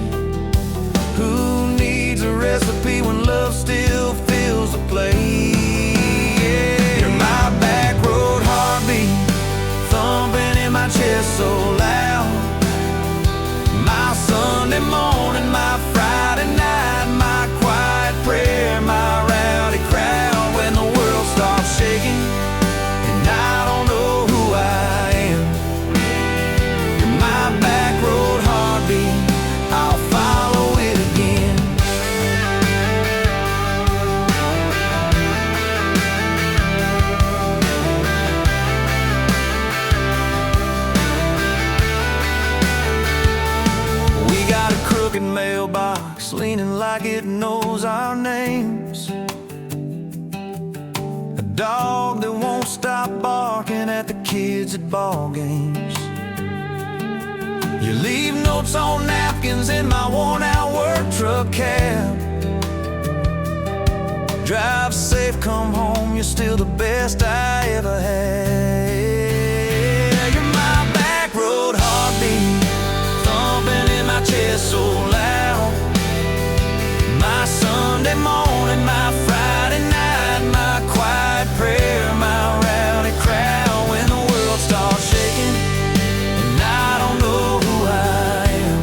[SPEAKER 1] who needs a recipe when love still fills the plate? Yeah, you're my back road heartbeat, thumping in my chest so loud. My Sunday morning, my Friday night, my quiet prayer, my rowdy crowd. When the world starts shaking and I don't know who I am, you're my back road heartbeat, I'll follow it again. We got a crooked mailbox leaning like it knows our names. A dog that won't stop barking at the kids at ball games. You leave notes on napkins in my worn out work truck cab. Drive safe, come home, you're still the best I ever had. You're my back road heartbeat, thumping in my chest so loud. My Sunday morning, my Friday night, my quiet prayer, my rowdy crowd. When the world starts shaking and I don't know who I am,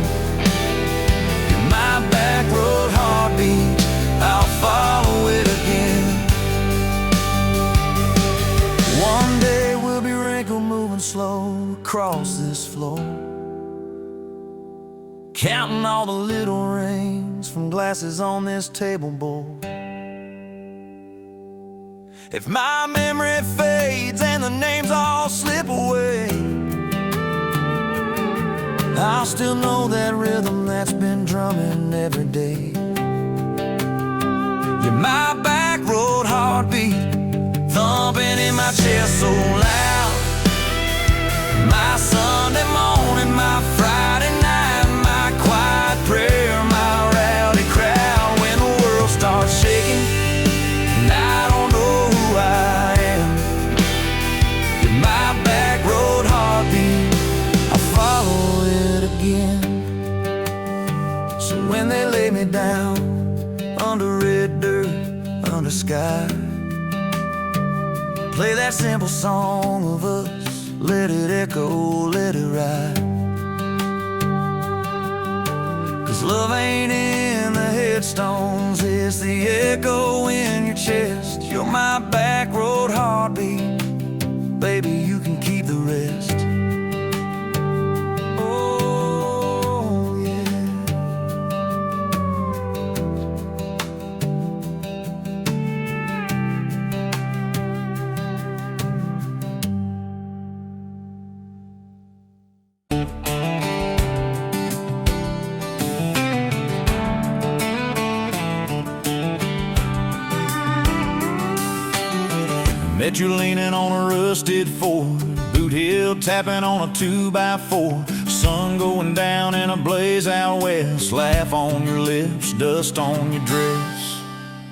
[SPEAKER 1] you're my back road heartbeat, I'll follow it again. One day we'll be wrinkled, moving slow across this floor, counting all the little rings from glasses on this table board. If my memory fades and the names all slip away, I'll still know that rhythm that's been drumming every day. You're my back road heartbeat, thumping in my chest so loud. My Sunday morning, my Friday night, my quiet prayer, my rowdy crowd. When the world starts shaking and I don't know who I am, you're my back road heartbeat, I'll follow it again. So when they lay me down under red dirt, under sky, play that simple song of us, let it echo, let it ride. 'Cause love ain't in the head the echo in your chest. You're my back road heartbeat. Baby, you can keep the rest. Oh, yeah. Met you leaning on a rusted Ford, boot heel tapping on a 2x4. Sun going down in a blaze out west. Laugh on your lips, dust on your dress.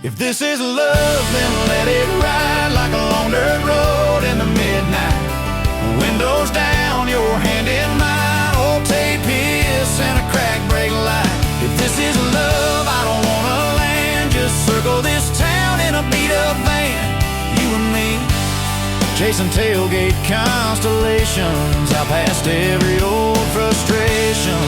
[SPEAKER 1] If this is love, then let it ride like a long dirt road in the midnight. Windows down, your hand in mine. Old tape hiss and a crack brake light. If this is love, I don't wanna land. Just circle this town in a beat-up van. You and me, chasing tailgate constellations, out past every old frustration.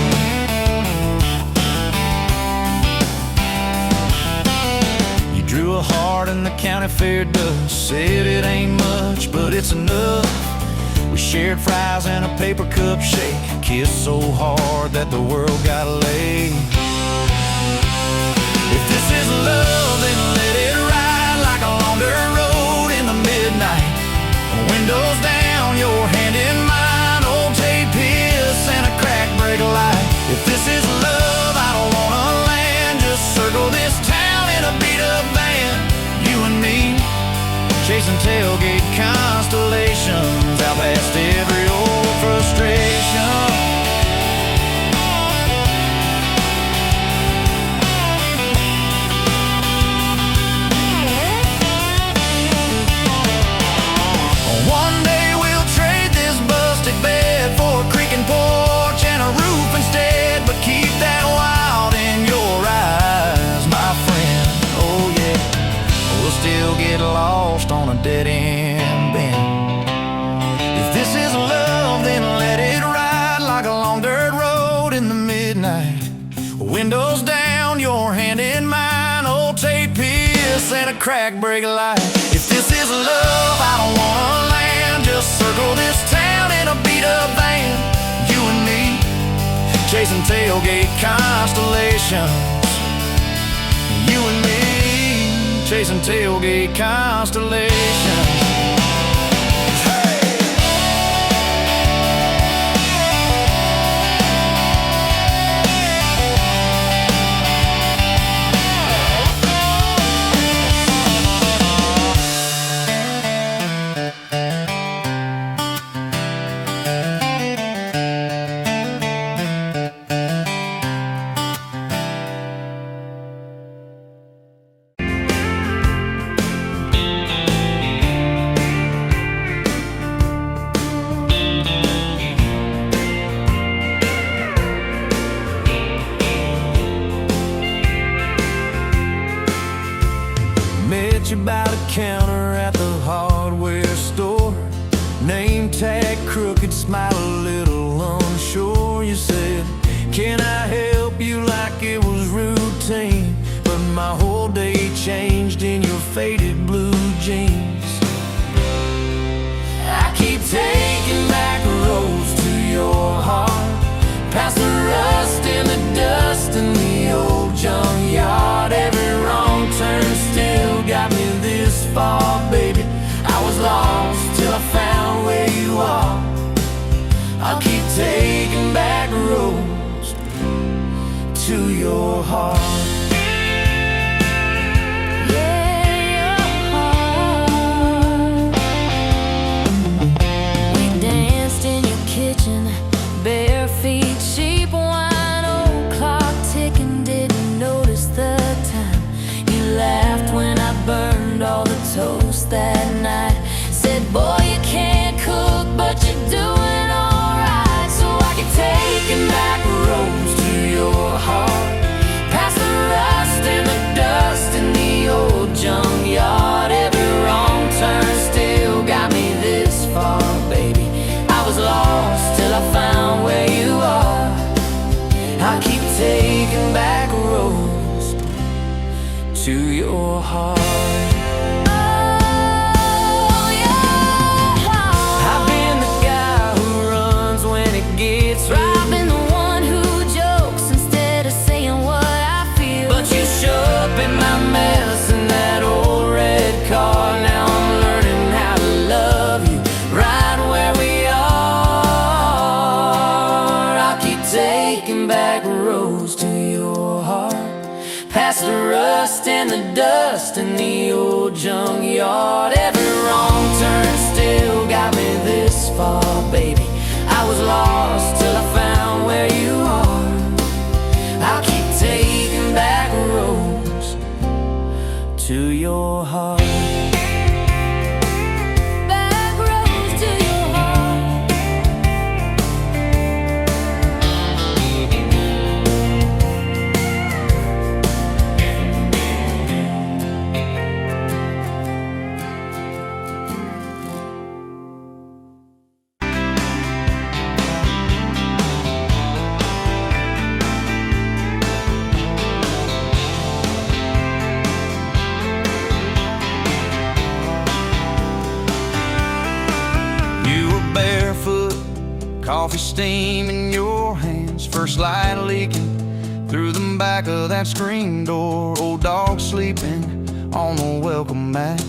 [SPEAKER 1] You drew a heart in the county fair dust, said it ain't much, but it's enough. We shared fries and a paper cup shake, kissed so hard that the world got laid. If this is love, then let it ride like a long dirt road in the midnight. Windows down, your hand in mine. Old tape hiss and a crack brake light. If this is love, I don't wanna land. Just circle this town in a beat-up van. You and me, chasing tailgate constellations, out past every old frustration. One day we'll trade this busted bed for a creaking porch and a roof instead. But keep that wild in your eyes, my friend. Oh yeah, we'll still get lost on a dead-end bend. If this is love, then let it ride like a long dirt road in the midnight. Windows down, your hand in mine. Old tape hiss and a crack brake light. If this is love, I don't wanna land. Just circle this town in a beat-up van. You and me, chasing tailgate constellations. You and me, chasing tailgate constellations. Met you by the counter at the hardware store. Name tag crooked, smile a little unsure. You said, can I help you, like it was routine. But my whole day changed in your faded blue jeans. I keep taking back roads to your heart, past the rust and the dust in the old junkyard. Every wrong turn still got me this far, baby. I was lost till I found where you are. I'll keep taking back roads to your heart.
[SPEAKER 2] Bare feet, cheap wine, old clock ticking.
[SPEAKER 3] to your heart.
[SPEAKER 2] Oh, your heart.
[SPEAKER 3] I've been the guy who runs when it gets real.
[SPEAKER 2] I've been the one who jokes instead of saying what I feel.
[SPEAKER 3] But you show up in my mess in that old red car. Now I'm learning how to love you right where we are. I keep taking back roads to your heart, past the rust and the dust in the old junkyard. Every wrong turn still got me this far, baby. I was lost till I found where you are. I'll keep taking back roads to your heart.
[SPEAKER 2] Back roads to your heart.
[SPEAKER 1] You were barefoot, coffee steam in your hands, first light leaking through the back of that screen door. Old dog sleeping on the welcome mat.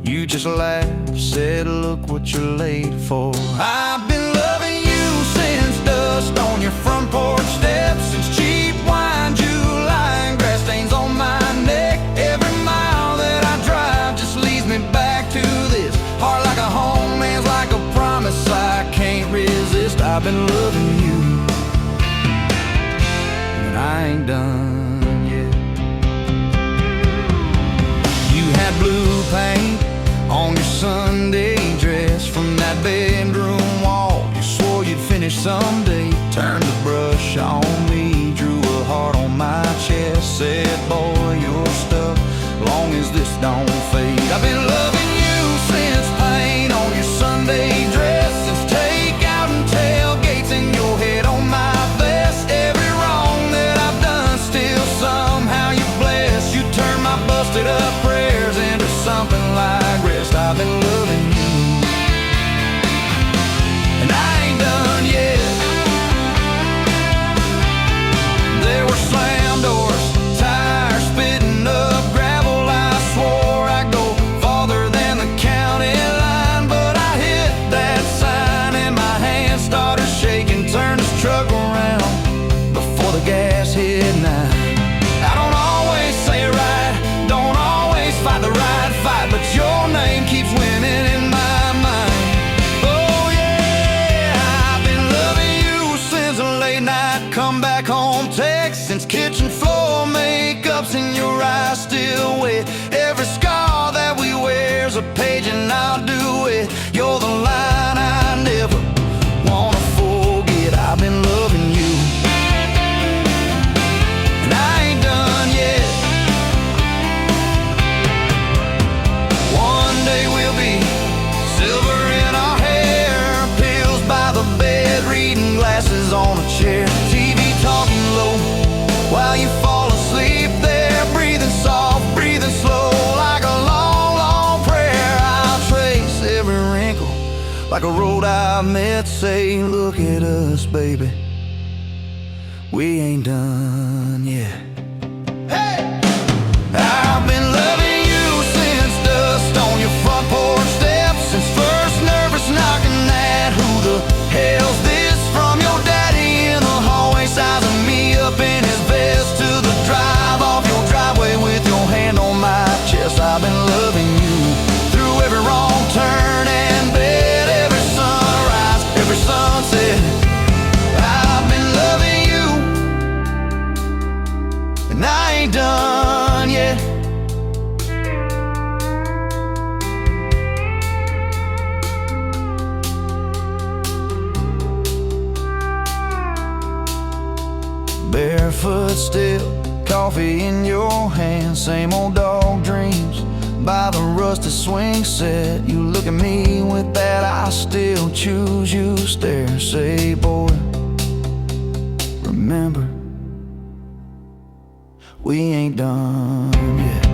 [SPEAKER 1] You just laughed, said, look what you're late for. I've been loving you since dust on your front porch steps, since cheap wine, July, and grass stains on my neck. Every mile that I drive just leads me back to this. Heart like a home, hands like a promise I can't resist. I've been loving you, and I ain't done yet. You had blue paint on your Sunday dress from that bedroom wall. You swore you'd finish someday. Turned the brush on me, drew a heart on my chest, said, boy, you're stuck long as this don't fade. I've been loving you since paint on your Sunday dress, since takeout and tailgates in your head on my vest. Every wrong that I've done, still somehow you bless. You turn my busted up prayers into something like rest. I've been loving you, and I ain't done yet. There were slam doors, tires spitting up gravel. I swore I'd go farther than the county line, but I hit that sign and my hand started shaking. Turned this truck around before the gas hit 9. I don't always say it right, don't always fight the right fight, but your name keeps winning in my mind. Oh yeah, I've been loving you since a late night come back home text, since kitchen floor makeup's in your eyes still wet. Every scar that we wear's a page and I'll do it. You're the line I never wanna forget. I've been loving you, and I ain't done yet. One day we'll be silver in our hair, pills by the bed, reading glasses on a chair, TV talking low while you fall asleep there, breathing soft, breathing slow, like a long, long prayer. I'll trace every wrinkle like a road I've met. Say, look at us, baby, we ain't done yet. Hey! I've been loving you since dust on your front porch steps, since first nervous knocking at who the hell's this, from your daddy in the hallway sizing me up in his vest, to the drive off your driveway with your hand on my chest. I've been loving you through every wrong turn and bed, every sunrise, every sunset. I've been loving you, and I ain't done yet. Barefoot still, coffee in your hand, same old dog dreams by the rusted swing set. You look at me with that I still choose you stare. Say, boy, remember, we ain't done yet.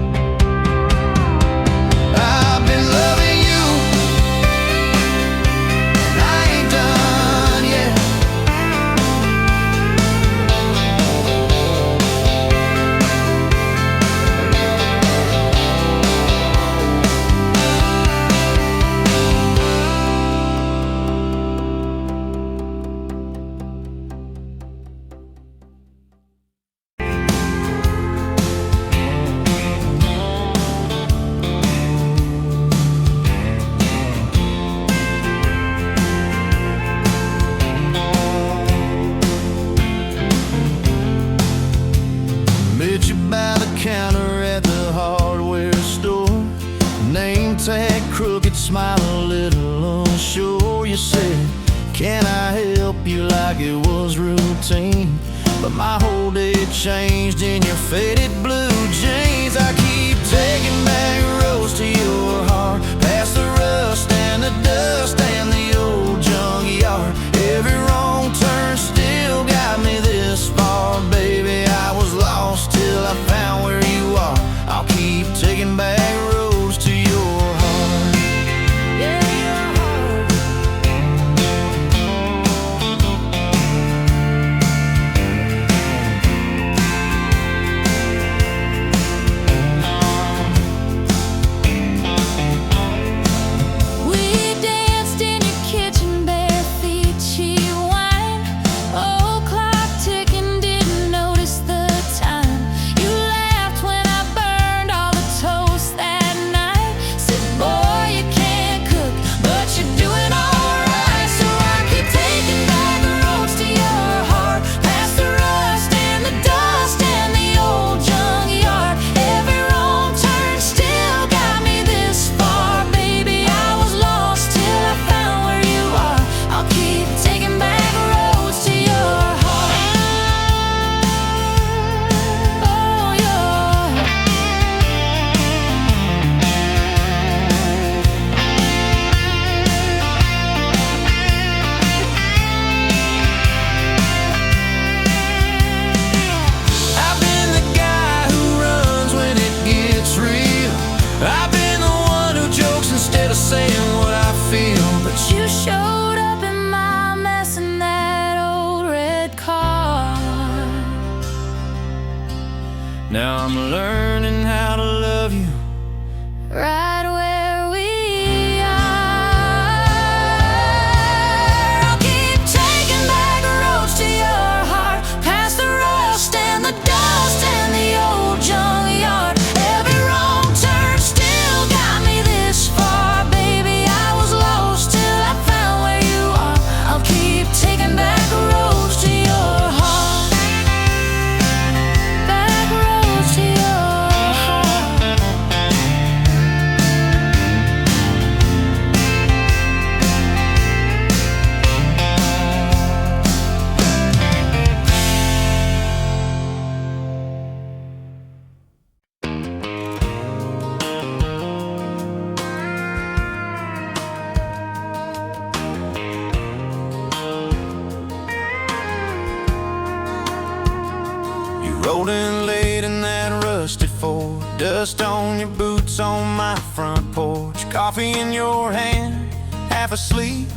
[SPEAKER 1] you said, can I help you, like it was routine. But my whole day changed in your faded blue jeans. I keep taking back roads to your heart, past the rust and the dust and the old junkyard. Every wrong turn still got me this far, baby. I was lost till I found where you are. I'll keep taking back roads to your heart. Yeah, your heart.
[SPEAKER 2] We danced in your kitchen, bare feet, cheap wine. Old clock ticking, didn't notice the time. You laughed when I burned all the toast that night. Said, boy, you can't cook, but you're doing alright. So I keep taking back the roads to your heart, past the rust and the dust and the old junkyard. Every wrong turn still got me this far, baby. I was lost till I found where you are. I'll keep taking back roads to your heart. Oh, your
[SPEAKER 1] I've been the guy who runs when it gets real. I've been the one who jokes instead of saying what I feel.
[SPEAKER 2] But you showed up in my mess in that old red car.
[SPEAKER 1] Now I'm learning how to love you.
[SPEAKER 2] Right where we are. I'll keep taking back roads to your heart, past the rust and the dust and the old junkyard. Every wrong turn still got me this far, baby. I was lost till I found where you are. I'll keep taking back roads to your heart. Back roads to your heart.
[SPEAKER 1] You rolled in late in that rusty Ford, dust on your boots on my front porch, coffee in your hand, half asleep.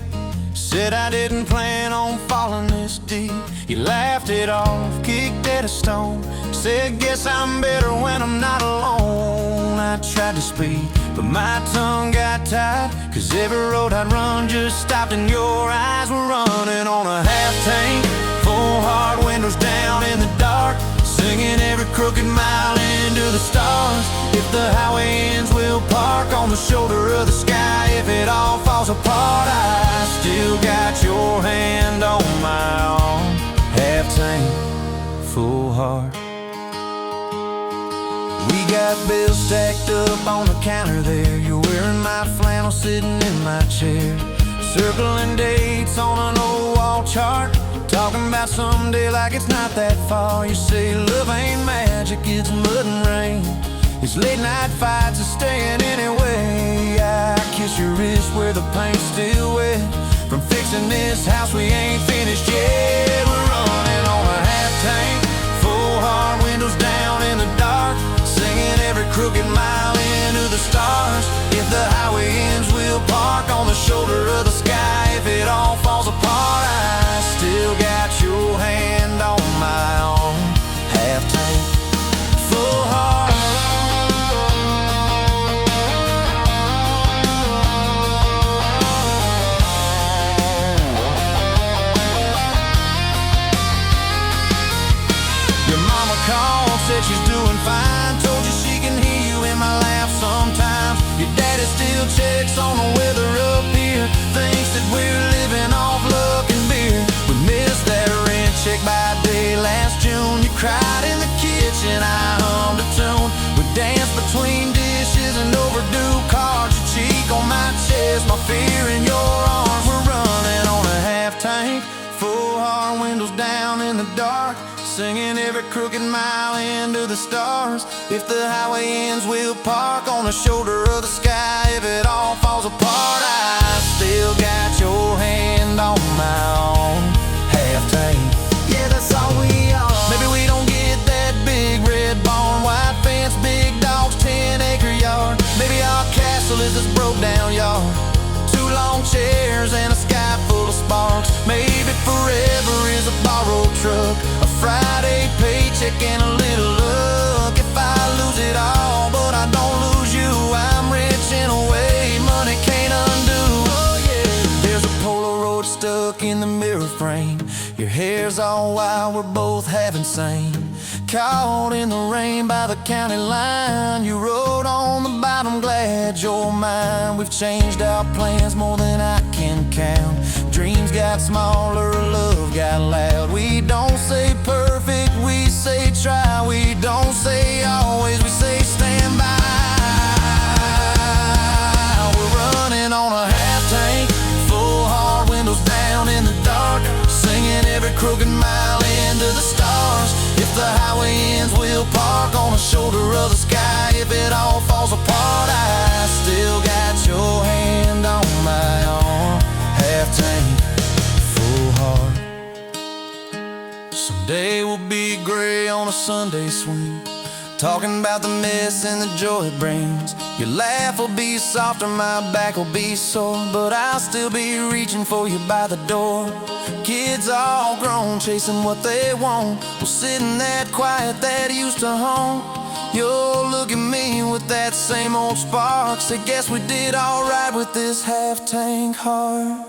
[SPEAKER 1] Said I didn't plan on falling this deep. You laughed it off, kicked at a stone, said guess I'm better when I'm not alone. I tried to speak, but my tongue got tied, 'cause every road I'd run just stopped and your eyes were running on a half tank, full hard windows down in the dark, singing every crooked mile into the stars. If the highway ends, we'll park on the shoulder of the sky. If it all falls apart, I still got your hand on my arm. Half tank, full heart. We got bills stacked up on the counter there. You're wearing my flannel, sitting in my chair, circling dates on an old wall chart, talking about someday like it's not that far. You say love ain't magic, it's mud and rain. It's late night fights and staying anyway. I kiss your wrist where the paint's still wet from fixing this house we ain't finished yet. We're running on a half tank, full hard windows down in the dark, singing every crooked mile into the stars. If the highway ends, we'll park on the shoulder of the sky. If it all falls apart, I still got your hand on my arm. Half tank, full heart. Your mama called, said she's doing fine, told you she can hear you in my laugh sometimes. Your daddy still checks on the weather up here, thinks that we're living off luck and beer. We missed that rent check by a day last June. You cried in the kitchen, I hummed a tune. We danced between dishes and overdue cards. Your cheek on my chest, my fear in your arms. We're running singing every crooked mile into the stars. If the highway ends, we'll park on the shoulder of the sky. If it all falls apart, I still got your hand on my own half tank. Yeah, that's all we are. Maybe we don't get that big red barn, white fence, big dogs, 10-acre yard. Maybe our castle is this broke down yard, 2 long chairs and a sky full of sparks. Maybe forever is a borrowed truck, a Friday paycheck and a little luck. If I lose it all but I don't lose you, I'm rich in a way money can't undo. Oh yeah. There's a Polaroid stuck in the mirror frame. Your hair's all wild, we're both half insane. Caught in the rain by the county line. You wrote on the bottom, glad you're mine. We've changed our plans more than I can count. Dreams got smaller, love got loud. We don't say perfect, we say try. We don't say always, we say stand by. We're running on a half tank, full hard, windows down in the dark, singing every crooked mile into the stars. If the highway ends, we'll park on the shoulder of the sky. If it all falls apart, I still got your hand on my arm. Half tank, full heart. Someday we'll be gray on a Sunday swing, talking about the mess and the joy it brings. Your laugh will be softer, my back will be sore, but I'll still be reaching for you by the door. Kids all grown, chasing what they want. We'll sit in that quiet that used to haunt. You'll look at me with that same old spark. Say, guess we did alright with this half-tank heart.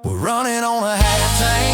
[SPEAKER 1] We're running on a half-tank,